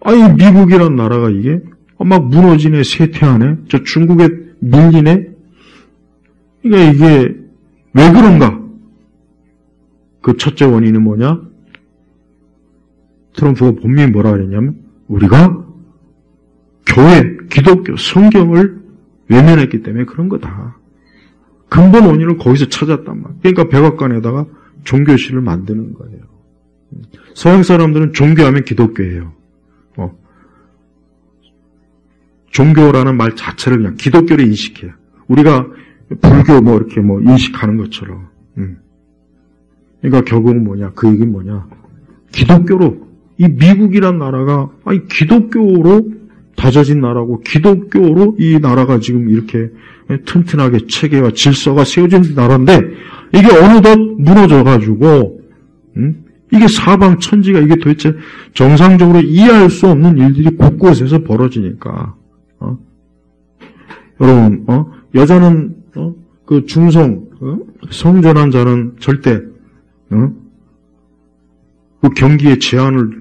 이 미국이란 나라가 이게 막 무너지네, 쇠퇴하네, 저 중국에 밀리네. 그러니까 이게 왜 그런가? 그 첫째 원인은 뭐냐? 트럼프가 분명히 뭐라 그랬냐면 우리가 교회, 기독교, 성경을 외면했기 때문에 그런 거다. 근본 원인을 거기서 찾았단 말이에요. 그러니까 백악관에다가 종교실을 만드는 거예요. 서양 사람들은 종교하면 기독교예요. 종교라는 말 자체를 그냥 기독교를 인식해요. 우리가 불교 이렇게 인식하는 것처럼. 그러니까 결국은 뭐냐? 그 얘기는 뭐냐? 기독교로, 이 미국이란 나라가, 기독교로 다져진 나라고, 기독교로 이 나라가 지금 이렇게 튼튼하게 체계와 질서가 세워진 나라인데, 이게 어느덧 무너져가지고, 이게 사방 천지가 이게 도대체 정상적으로 이해할 수 없는 일들이 곳곳에서 벌어지니까, 여러분, 여자는, 그 성전한 자는 절대, 그 경기에 제한을,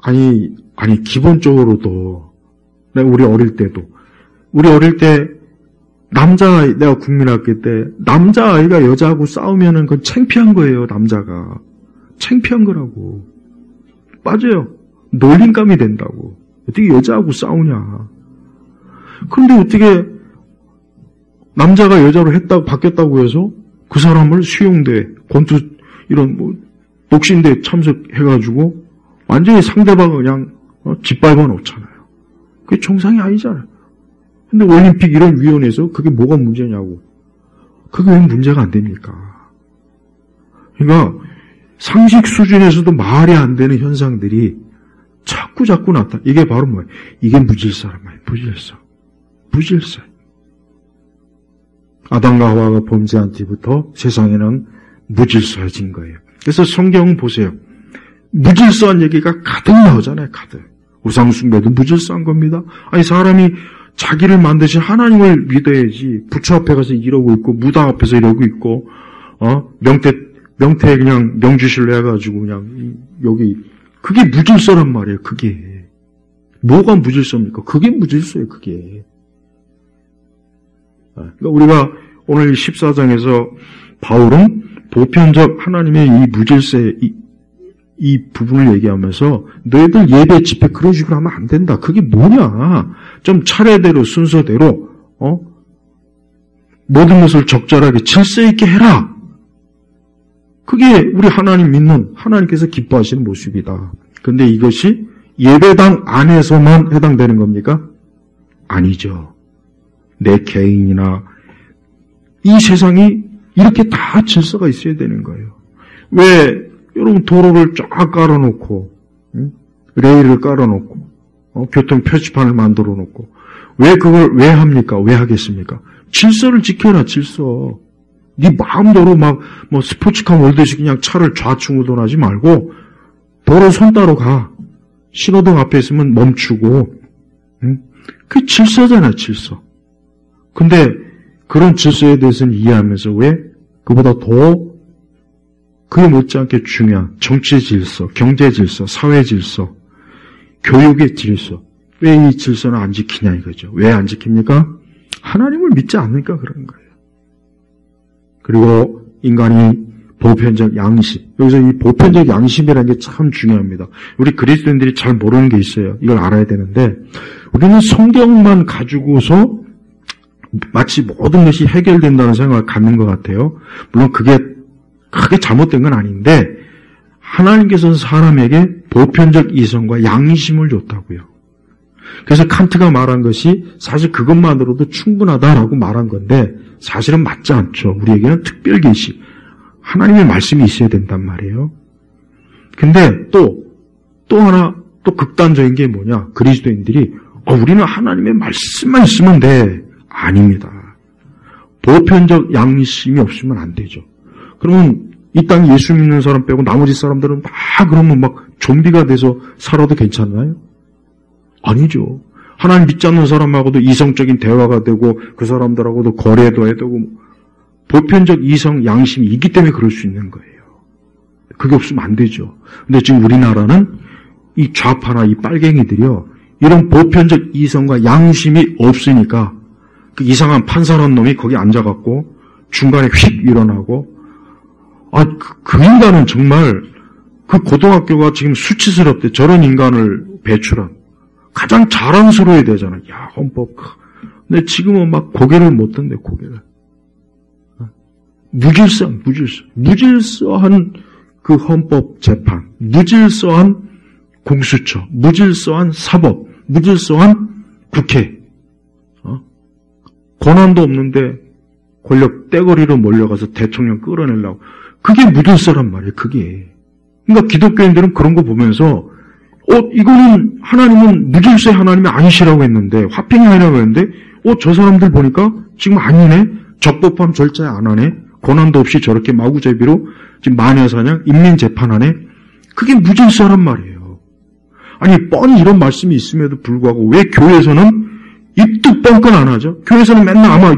아니, 기본적으로도, 우리 어릴 때, 남자아이, 내가 국민학교 때, 남자아이가 여자하고 싸우면은 그건 창피한 거예요, 남자가. 창피한 거라고. 맞아요. 놀림감이 된다고. 어떻게 여자하고 싸우냐. 그런데 어떻게 남자가 여자로 바뀌었다고 해서 그 사람을 수용대, 권투, 이런 복싱대 참석해가지고 완전히 상대방을 그냥 짓밟아 놓잖아요. 그게 정상이 아니잖아요. 근데 올림픽 이런 위원회에서 그게 뭐가 문제냐고. 그게 왜 문제가 안 됩니까? 그러니까 상식 수준에서도 말이 안 되는 현상들이 자꾸 나타나. 이게 바로 뭐예요? 이게 무질서란 말이에요. 무질서. 아담과 하와가 범죄한 뒤부터 세상에는 무질서해진 거예요. 그래서 성경 보세요. 무질서한 얘기가 가득 나오잖아요. 가득. 우상숭배도 무질서한 겁니다. 아니 사람이 자기를 만드신 하나님을 믿어야지 부처 앞에 가서 이러고 있고 무당 앞에서 이러고 있고 명태 그냥 명주실로 해가지고 그냥 여기 그게 무질서란 말이에요. 그게 뭐가 무질서입니까? 그게 무질서예요. 그게. 그러니까 우리가 오늘 14장에서 바울은 보편적 하나님의 이 무질서의 이 부분을 얘기하면서 너희들 예배 집회 그런 식으로 하면 안 된다. 그게 뭐냐? 좀 차례대로 순서대로 모든 것을 적절하게 질서 있게 해라. 그게 우리 하나님 믿는 하나님께서 기뻐하시는 모습이다. 그런데 이것이 예배당 안에서만 해당되는 겁니까? 아니죠. 내 개인이나 이 세상이 이렇게 다 질서가 있어야 되는 거예요. 왜 여러분 도로를 쫙 깔아놓고 레일을 깔아놓고 교통 표지판을 만들어 놓고 왜 그걸 왜 합니까? 왜 하겠습니까? 질서를 지켜라. 질서. 네 마음대로 막 뭐 스포츠카 몰듯이 그냥 차를 좌충우돌하지 말고 도로 손 따로 가. 신호등 앞에 있으면 멈추고. 그 질서잖아. 질서. 근데 그런 질서에 대해서는 이해하면서 왜 그보다 더 그에 못지않게 중요한 정치 질서, 경제 질서, 사회 질서, 교육의 질서. 왜 이 질서는 안 지키냐 이거죠. 왜 안 지킵니까? 하나님을 믿지 않으니까 그런 거예요. 그리고 인간이 보편적 양심. 여기서 이 보편적 양심이라는 게 참 중요합니다. 우리 그리스도인들이 잘 모르는 게 있어요. 이걸 알아야 되는데 우리는 성경만 가지고서 마치 모든 것이 해결된다는 생각을 갖는 것 같아요. 물론 그게 크게 잘못된 건 아닌데 하나님께서는 사람에게 보편적 이성과 양심을 줬다고요. 그래서 칸트가 말한 것이 사실 그것만으로도 충분하다라고 말한 건데 사실은 맞지 않죠. 우리에게는 특별 계시, 하나님의 말씀이 있어야 된단 말이에요. 근데 또 하나 또 극단적인 게 뭐냐? 그리스도인들이 우리는 하나님의 말씀만 있으면 돼. 아닙니다. 보편적 양심이 없으면 안 되죠. 그러면 이 땅에 예수 믿는 사람 빼고 나머지 사람들은 다 그러면 막 좀비가 돼서 살아도 괜찮나요? 아니죠. 하나님 믿지 않는 사람하고도 이성적인 대화가 되고 그 사람들하고도 거래도 해야 되고 보편적 이성 양심이 있기 때문에 그럴 수 있는 거예요. 그게 없으면 안 되죠. 근데 지금 우리나라는 이 좌파나 이 빨갱이들이요. 이런 보편적 이성과 양심이 없으니까 그 이상한 판사라는 놈이 거기 앉아갖고 중간에 휙 일어나고 그 인간은 정말 그 고등학교가 지금 수치스럽대. 저런 인간을 배출한. 가장 자랑스러워야 되잖아. 야, 헌법. 근데 지금은 막 고개를 못 든대, 고개를. 무질서한 그 헌법 재판, 무질서한 공수처, 무질서한 사법, 무질서한 국회. 권한도 없는데 권력 떼거리로 몰려가서 대통령 끌어내려고. 그게 무질서란 말이에요, 그게. 그러니까 기독교인들은 그런 거 보면서 이거는 하나님은 무질서의 하나님이 아니시라고 했는데 화평이 아니라고 했는데 저 사람들 보니까 지금 아니네. 적법함 절차에 안 하네. 권한도 없이 저렇게 마구잡이로 지금 마녀사냥 인민재판하네. 그게 무질서란 말이에요. 아니 뻔히 이런 말씀이 있음에도 불구하고 왜 교회에서는 입도 뻥끗 안 하죠? 교회에서는 맨날 아마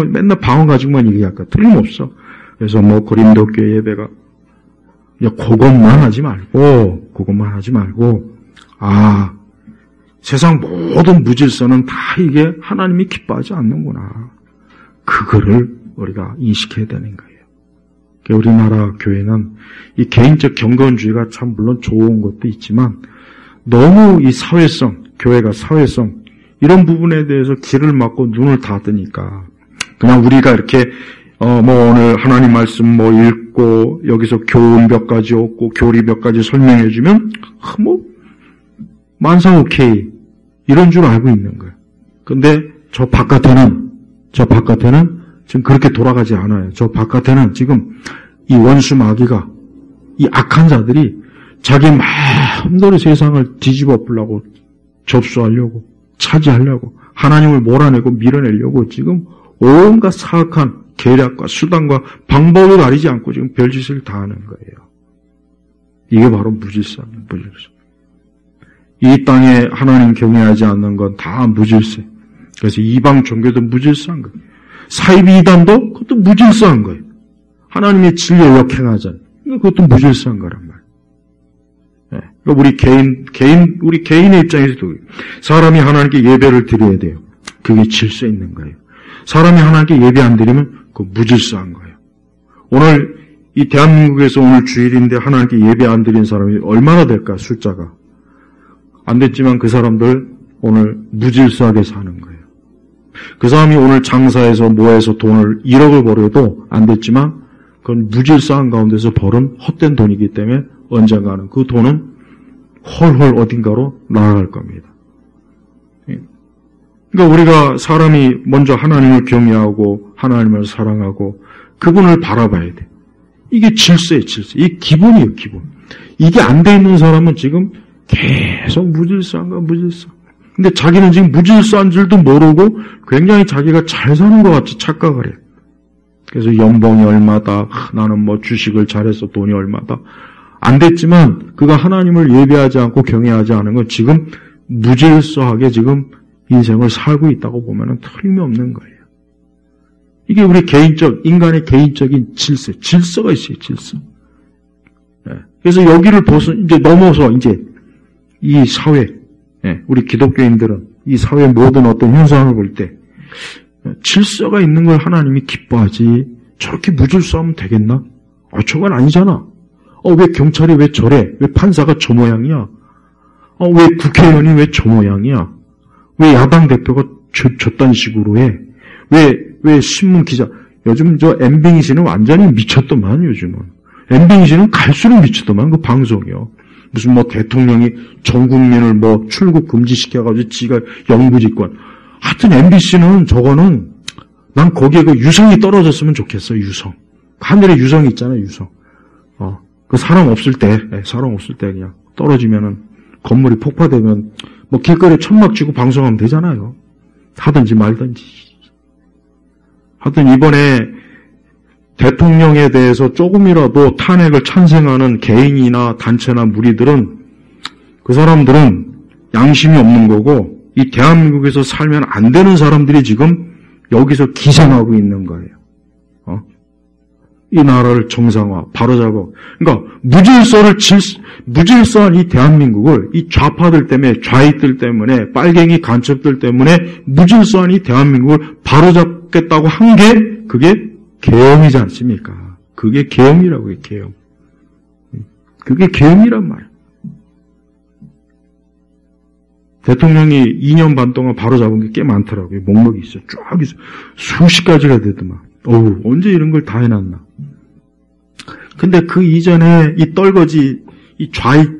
맨날 방언 가지고만 얘기할까 틀림없어. 그래서 고린도 교회 예배가 그것만 하지 말고 세상 모든 무질서는 다 이게 하나님이 기뻐하지 않는구나. 그거를 우리가 인식해야 되는 거예요. 우리나라 교회는 이 개인적 경건주의가 참 물론 좋은 것도 있지만 너무 이 사회성, 교회가 사회성 이런 부분에 대해서 귀를 막고 눈을 닫으니까 그냥 우리가 이렇게 오늘 하나님 말씀 읽고 여기서 교훈 몇 가지 얻고 교리 몇 가지 설명해 주면 만사 오케이 이런 줄 알고 있는 거예요. 근데 저 바깥에는 지금 그렇게 돌아가지 않아요. 저 바깥에는 지금 이 원수 마귀가, 이 악한 자들이 자기 마음대로 세상을 뒤집어 엎으려고, 접수하려고, 차지하려고, 하나님을 몰아내고 밀어내려고 지금 온갖 사악한 계략과 수단과 방법을 가리지 않고 지금 별짓을 다 하는 거예요. 이게 바로 무질서입니다. 무질서. 이 땅에 하나님 경외하지 않는 건 다 무질서. 그래서 이방 종교도 무질서한 거예요. 사이비 이단도 그것도 무질서한 거예요. 하나님의 진리에 역행하잖아요. 그것도 무질서한 거란 말이에요. 네. 우리 우리 개인의 입장에서도 사람이 하나님께 예배를 드려야 돼요. 그게 질서 있는 거예요. 사람이 하나님께 예배 안 드리면 그 무질서한 거예요. 오늘 이 대한민국에서 오늘 주일인데 하나님께 예배 안 드린 사람이 얼마나 될까, 숫자가. 안 됐지만 그 사람들 오늘 무질서하게 사는 거예요. 그 사람이 오늘 장사해서 뭐해서 돈을 1억을 벌어도 안 됐지만 그건 무질서한 가운데서 벌은 헛된 돈이기 때문에 언젠가는 그 돈은 헐헐 어딘가로 날아갈 겁니다. 그러니까 우리가 사람이 먼저 하나님을 경외하고 하나님을 사랑하고 그분을 바라봐야 돼. 이게 질서예요, 질서. 이게 기본이에요, 기본. 이게 안 돼 있는 사람은 지금 계속 무질서한 거야, 무질서. 근데 자기는 지금 무질서한 줄도 모르고 굉장히 자기가 잘 사는 것 같이 착각을 해요. 그래서 연봉이 얼마다, 나는 뭐 주식을 잘해서 돈이 얼마다. 안 됐지만 그가 하나님을 예배하지 않고 경외하지 않은 건 지금 무질서하게 지금 인생을 살고 있다고 보면 틀림없는 거예요. 이게 우리 인간의 개인적인 질서가 있어요, 질서. 네. 그래서 여기를 넘어서 이 사회, 네. 우리 기독교인들은 이 사회의 모든 어떤 현상을 볼 때 질서가 있는 걸 하나님이 기뻐하지 저렇게 무질서하면 되겠나? 저건 아니잖아. 왜 경찰이 왜 저래? 왜 판사가 저 모양이야? 왜 국회의원이 왜 저 모양이야? 왜 야당 대표가 저딴 식으로 해? 왜 신문 기자, 요즘 저 MBing 씨는 완전히 미쳤더만, 요즘은. MBing 씨는 갈수록 미쳤더만, 그 방송이요. 무슨 대통령이 전 국민을 출국 금지시켜가지고 지가 영구집권. 하여튼 MBC는 저거는, 난 거기에 그 유성이 떨어졌으면 좋겠어, 유성. 하늘에 유성이 있잖아요, 유성. 그 사람 없을 때 그냥 떨어지면은, 건물이 폭파되면, 길거리에 천막 쥐고 방송하면 되잖아요. 하든지 말든지. 하여튼 이번에 대통령에 대해서 조금이라도 탄핵을 찬성하는 개인이나 단체나 무리들은 그 사람들은 양심이 없는 거고 이 대한민국에서 살면 안 되는 사람들이 지금 여기서 기생하고 있는 거예요. 이 나라를 정상화, 바로잡아. 그러니까 무질서한 이 대한민국을 이 좌파들 때문에, 좌익들 때문에, 빨갱이 간첩들 때문에 무질서한 이 대한민국을 바로잡겠다고 한 게 그게 계엄이지 않습니까? 그게 계엄이라고 해요, 계엄. 그게 계엄이란 말이에요. 대통령이 2년 반 동안 바로잡은 게 꽤 많더라고요. 목록이 있어요. 쫙 있어요. 수십 가지가 되더만. 언제 이런 걸 다 해놨나. 근데 그 이전에 이 떨거지, 이 좌익,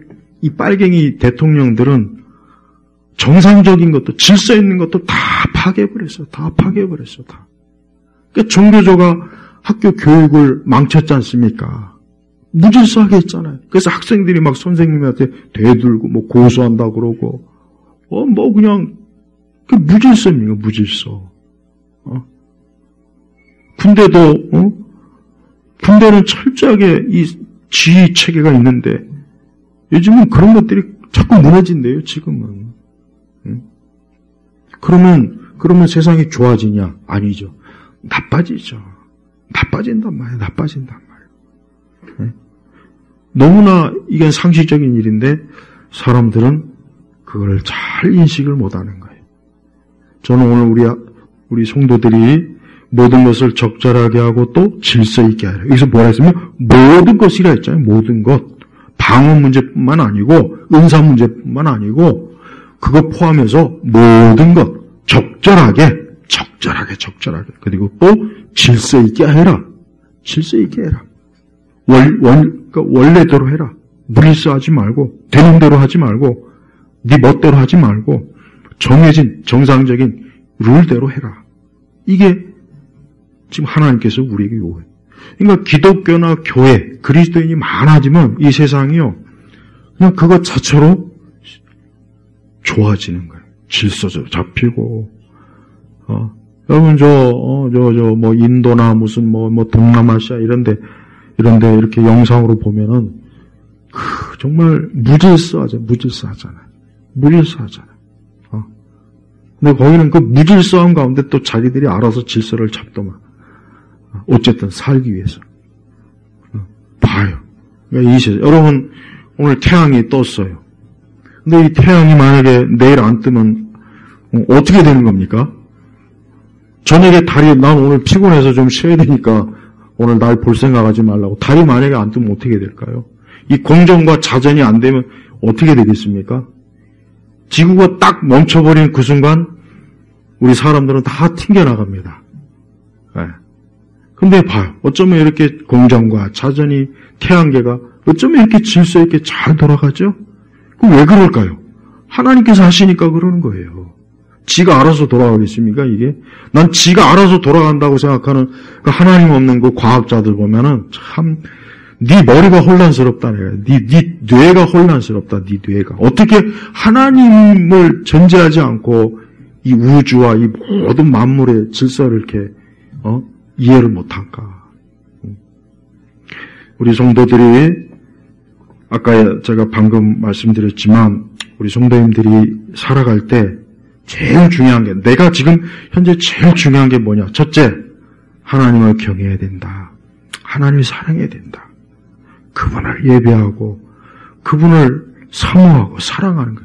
이 빨갱이 대통령들은 정상적인 것도, 질서 있는 것도 다 파괴해버렸어요. 다. 그러니까 종교조가 학교 교육을 망쳤지 않습니까? 무질서하게 했잖아요. 그래서 학생들이 막 선생님한테 대들고, 고소한다 그러고, 그냥, 그 무질서입니다, 무질서. 군대는 철저하게 이 지휘 체계가 있는데 요즘은 그런 것들이 자꾸 무너진대요, 지금은. 그러면 세상이 좋아지냐? 아니죠. 나빠지죠. 나빠진단 말이에요. 너무나 이게 상식적인 일인데 사람들은 그걸 잘 인식을 못하는 거예요. 저는 오늘 우리 성도들이 모든 것을 적절하게 하고 또 질서 있게 하라. 여기서 뭐라 했으면 모든 것이라 했잖아요. 모든 것. 방어 문제뿐만 아니고 은사 문제뿐만 아니고 그거 포함해서 모든 것 적절하게 그리고 또 질서 있게 해라. 그러니까 원래대로 해라. 무리수하지 말고 되는 대로 하지 말고 네 멋대로 하지 말고 정해진 정상적인 룰대로 해라. 이게 지금 하나님께서 우리에게 요구해요. 그러니까 기독교나 교회, 그리스도인이 많아지면 이 세상이요, 그냥 그것 자체로 좋아지는 거예요. 질서도 잡히고, 여러분, 뭐, 인도나 무슨, 동남아시아 이런데 이렇게 영상으로 보면은, 정말 무질서하잖아요. 근데 거기는 그 무질서한 가운데 또 자기들이 알아서 질서를 잡더만. 어쨌든 살기 위해서. 봐요. 그러니까 여러분, 오늘 태양이 떴어요. 근데 이 태양이 만약에 내일 안 뜨면 어떻게 되는 겁니까? 저녁에 난 오늘 피곤해서 좀 쉬어야 되니까 오늘 날 볼 생각하지 말라고. 달이 만약에 안 뜨면 어떻게 될까요? 이 공정과 자전이 안 되면 어떻게 되겠습니까? 지구가 딱 멈춰버린 그 순간 우리 사람들은 다 튕겨나갑니다. 네. 근데 봐요. 어쩌면 이렇게 공정과 자전이, 태양계가 어쩌면 이렇게 질서 있게 잘 돌아가죠? 왜 그럴까요? 하나님께서 하시니까 그러는 거예요. 지가 알아서 돌아가겠습니까, 이게? 난 지가 알아서 돌아간다고 생각하는 그 하나님 없는 그 과학자들 보면은 참, 네 머리가 혼란스럽다, 네 뇌가 혼란스럽다, 네 뇌가. 어떻게 하나님을 전제하지 않고 이 우주와 이 모든 만물의 질서를 이렇게, 이해를 못할까. 우리 성도들이, 아까 제가 방금 말씀드렸지만, 우리 성도님들이 살아갈 때 제일 중요한 게, 내가 지금 현재 제일 중요한 게 뭐냐? 첫째, 하나님을 경외해야 된다. 하나님을 사랑해야 된다. 그분을 예배하고, 그분을 사모하고 사랑하는 것.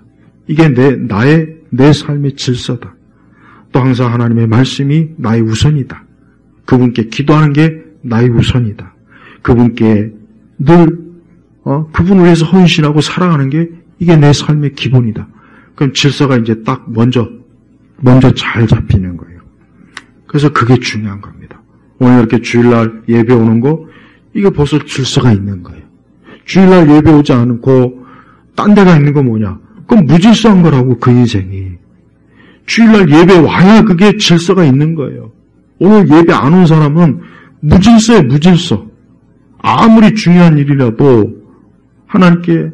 이게 내 삶의 질서다. 또 항상 하나님의 말씀이 나의 우선이다. 그분께 기도하는 게 나의 우선이다. 그분께 늘 그분을 위해서 헌신하고 사랑하는 게 이게 내 삶의 기본이다. 그럼 질서가 이제 딱 먼저 잘 잡히는 거예요. 그래서 그게 중요한 겁니다. 오늘 이렇게 주일날 예배 오는 거, 이게 벌써 질서가 있는 거예요. 주일날 예배 오지 않고 딴 데가 있는 거 뭐냐? 그건 무질서한 거라고, 그 인생이. 주일날 예배 와야 그게 질서가 있는 거예요. 오늘 예배 안 온 사람은 무질서예요, 무질서. 아무리 중요한 일이라도 하나님께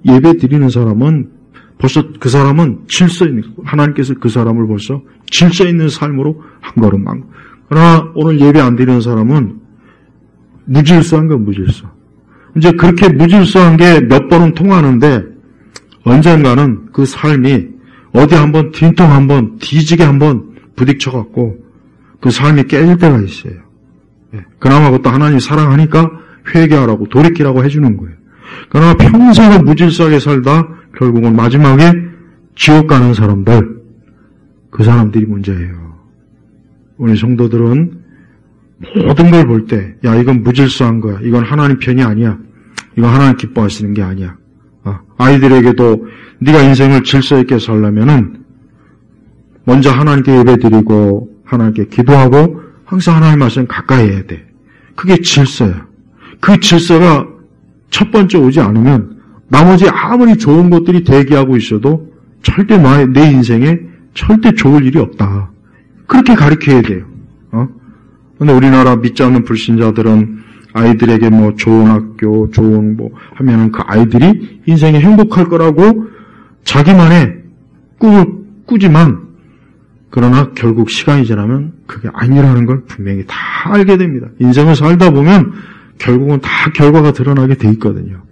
예배 드리는 사람은 벌써 그 사람은 질서 있는, 하나님께서 그 사람을 벌써 질서 있는 삶으로 한 걸음만. 그러나 오늘 예배 안 드리는 사람은 무질서한 건 무질서. 이제 그렇게 무질서한 게 몇 번은 통하는데 언젠가는 그 삶이 어디 한번 딘통 한번 뒤지게 한번 부딪혀갖고 그 삶이 깨질 때가 있어요. 그나마 그것도 하나님 사랑하니까 회개하라고 돌이키라고 해주는 거예요. 그러나 평생을 무질서하게 살다 결국은 마지막에 지옥 가는 사람들, 그 사람들이 문제예요. 우리 성도들은 모든 걸 볼 때, 야, 이건 무질서한 거야. 이건 하나님 편이 아니야. 이건 하나님 기뻐하시는 게 아니야. 아이들에게도 네가 인생을 질서 있게 살려면은 먼저 하나님께 예배드리고 하나님께 기도하고 항상 하나님 말씀 가까이 해야 돼. 그게 질서야. 그 질서가 첫 번째 오지 않으면 나머지 아무리 좋은 것들이 대기하고 있어도 절대 내 인생에 절대 좋을 일이 없다. 그렇게 가르쳐야 돼요. 근데 우리나라 믿지 않는 불신자들은 아이들에게 뭐 좋은 학교, 좋은 뭐 하면은 그 아이들이 인생에 행복할 거라고 자기만의 꿈을 꾸지만, 그러나 결국 시간이 지나면 그게 아니라는 걸 분명히 다 알게 됩니다. 인생을 살다 보면 결국은 다 결과가 드러나게 돼 있거든요.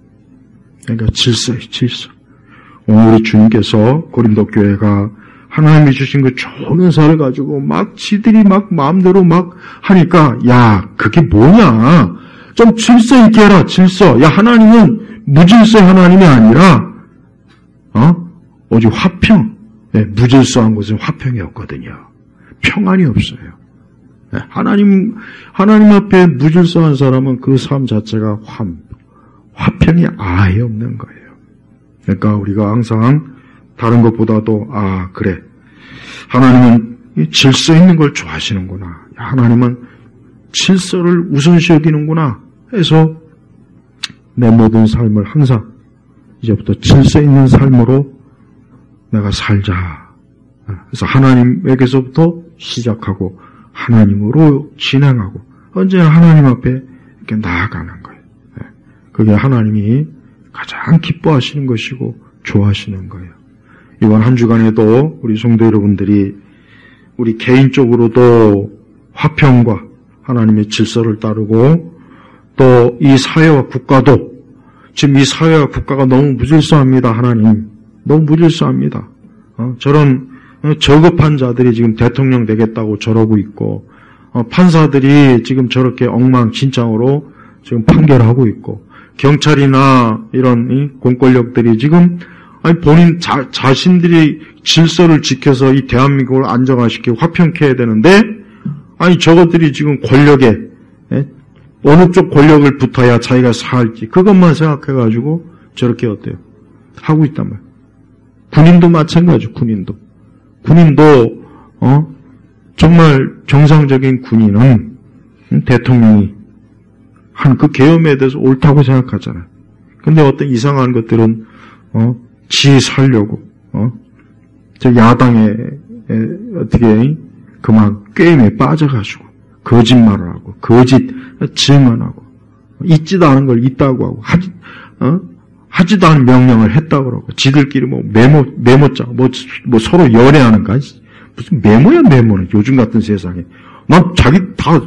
그러니까 질서예요, 질서. 오늘 우리 주님께서 고린도 교회가 하나님이 주신 그 좋은 은사를 가지고 막 지들이 막 마음대로 막 하니까, 야, 그게 뭐냐? 좀 질서 있게 해라, 질서. 야, 하나님은 무질서의 하나님이 아니라, 오직 화평. 네, 무질서한 것은 화평이 없거든요. 평안이 없어요. 네, 하나님 앞에 무질서한 사람은 그 삶 자체가 화평이 아예 없는 거예요. 그러니까 우리가 항상 다른 것보다도, 그래. 하나님은 질서 있는 걸 좋아하시는구나. 하나님은 질서를 우선시 여기는구나 해서 내 모든 삶을 항상 이제부터 질서 있는 삶으로 내가 살자. 그래서 하나님에게서부터 시작하고 하나님으로 진행하고 언제나 하나님 앞에 이렇게 나아가는 거예요. 그게 하나님이 가장 기뻐하시는 것이고 좋아하시는 거예요. 이번 한 주간에도 우리 성도 여러분들이 우리 개인적으로도 화평과 하나님의 질서를 따르고 또 이 사회와 국가도 지금 이 사회와 국가가 너무 무질서합니다. 하나님 너무 무질서합니다. 저런 저급한 자들이 지금 대통령 되겠다고 저러고 있고 판사들이 지금 저렇게 엉망진창으로 지금 판결하고 있고 경찰이나 이런 이 공권력들이 지금 본인 자신들이 질서를 지켜서 이 대한민국을 안정화시키고 화평케 해야 되는데 저것들이 지금 권력에 어느 쪽 권력을 붙어야 자기가 살지 그것만 생각해가지고 저렇게 어때요? 하고 있단 말이에요. 군인도 마찬가지죠. 군인도 정말 정상적인 군인은 대통령이 한 그 계엄에 대해서 옳다고 생각하잖아요. 근데 어떤 이상한 것들은 지 살려고 저 야당에 어떻게 그만 게임에 빠져가지고 거짓말을 하고 거짓 증언하고 있지도 않은 걸 있다고 하고 하지도 않은 명령을 했다고 그러고 지들끼리 뭐 메모장 뭐 서로 연애하는가 무슨 메모는 요즘 같은 세상에 난 자기 다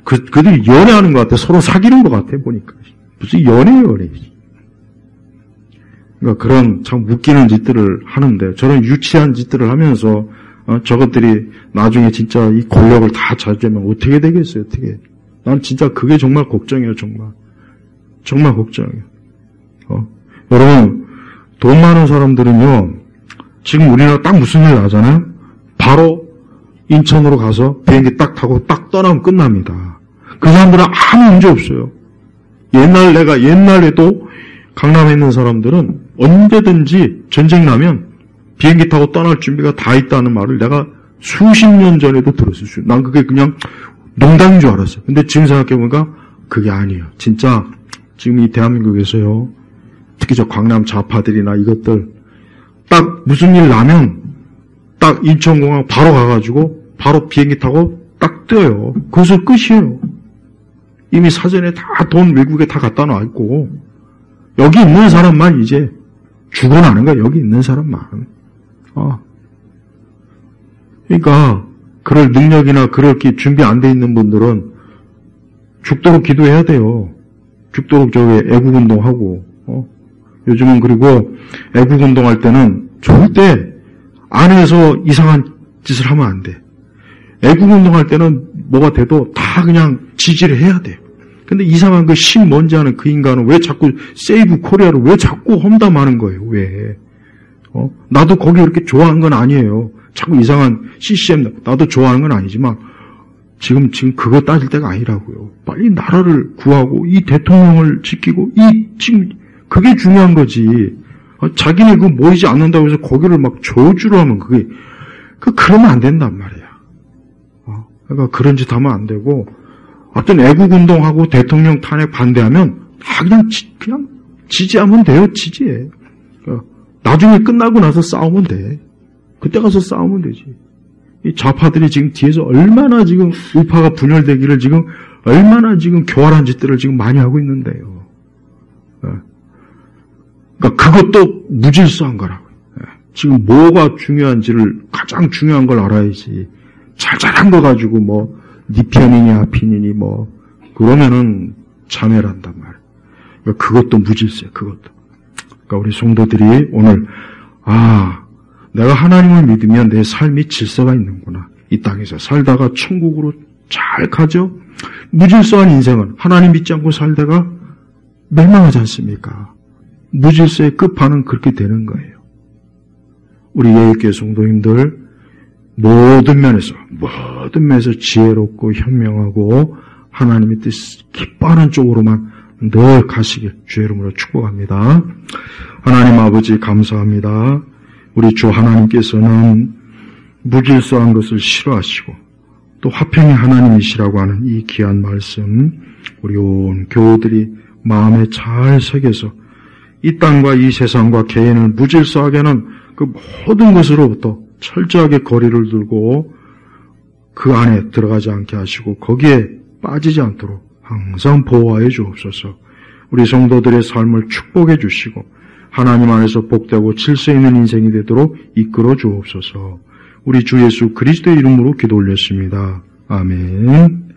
그들이 연애하는 것 같아. 서로 사귀는 것 같아 보니까 무슨 연애 그러니까 그런 참 웃기는 짓들을 하는데 저런 유치한 짓들을 하면서 저것들이 나중에 진짜 이 권력을 다 차지하면 어떻게 되겠어요? 어떻게? 난 진짜 그게 정말 걱정이에요. 정말 걱정이에요. 여러분 돈 많은 사람들은요 지금 우리나라 딱 무슨 일 나잖아요. 바로 인천으로 가서 비행기 딱 타고 딱 떠나면 끝납니다. 그 사람들은 아무 문제 없어요. 옛날에도 강남에 있는 사람들은 언제든지 전쟁 나면 비행기 타고 떠날 준비가 다 있다는 말을 내가 수십 년 전에도 들었어요. 난 그게 그냥 농담인 줄 알았어요. 근데 지금 생각해보니까 그게 아니에요. 진짜 지금 이 대한민국에서요. 특히 저 강남 좌파들이나 이것들 딱 무슨 일 나면 딱 인천공항 바로 가가지고 바로 비행기 타고 딱 뛰어요. 그것을 끝이에요. 이미 사전에 다 돈 외국에 다 갖다 놔 있고 여기 있는 사람만 이제 죽어나는 거야. 여기 있는 사람만. 그러니까 그럴 능력이나 그럴 준비 안 돼 있는 분들은 죽도록 기도해야 돼요. 죽도록 애국운동하고 요즘은 그리고 애국운동할 때는 절대 안에서 이상한 짓을 하면 안 돼. 애국운동할 때는 뭐가 돼도 다 그냥 지지를 해야 돼요. 근데 이상한 그 신먼지 하는 그 인간은 왜 자꾸 세이브 코리아를 왜 자꾸 험담하는 거예요? 왜? 나도 거기 그렇게 좋아하는 건 아니에요. 자꾸 이상한 CCM 나도 좋아하는 건 아니지만 지금 그거 따질 때가 아니라고요. 빨리 나라를 구하고 이 대통령을 지키고 지금 그게 중요한 거지. 자기네 그거 모이지 않는다고 해서 거기를 막 저주로 하면 그러면 안 된단 말이야. 그러니까 그런 짓 하면 안 되고 어떤 애국운동하고 대통령 탄핵 반대하면 다 그냥 지지하면 돼요. 지지해. 나중에 끝나고 나서 싸우면 돼. 그때 가서 싸우면 되지. 이 좌파들이 지금 뒤에서 얼마나 지금 우파가 분열되기를 지금 얼마나 지금 교활한 짓들을 지금 많이 하고 있는데요. 그러니까 그것도 무질서한 거라고. 지금 뭐가 중요한지를 가장 중요한 걸 알아야지. 잘잘한 거 가지고 네 편이냐 편이니 그러면은 자멸한단 말이야. 그러니까 그것도 무질서해. 그것도. 그러니까 우리 성도들이 오늘 내가 하나님을 믿으면 내 삶이 질서가 있는구나. 이 땅에서 살다가 천국으로 잘 가죠. 무질서한 인생은 하나님 믿지 않고 살다가 멸망하지 않습니까? 무질서의 끝판은 그렇게 되는 거예요. 우리 예일교회 성도님들 모든 면에서 지혜롭고 현명하고 하나님의 뜻 기뻐하는 쪽으로만 늘 가시길 주의 이름으로 축복합니다. 하나님 아버지 감사합니다. 우리 주 하나님께서는 무질서한 것을 싫어하시고 또 화평의 하나님이시라고 하는 이 귀한 말씀 우리 온 교우들이 마음에 잘 새겨서 이 땅과 이 세상과 개인을 무질서하게 하는 그 모든 것으로부터 철저하게 거리를 두고 그 안에 들어가지 않게 하시고 거기에 빠지지 않도록 항상 보호하여 주옵소서. 우리 성도들의 삶을 축복해 주시고 하나님 안에서 복되고 질서 있는 인생이 되도록 이끌어 주옵소서. 우리 주 예수 그리스도의 이름으로 기도 올렸습니다. 아멘.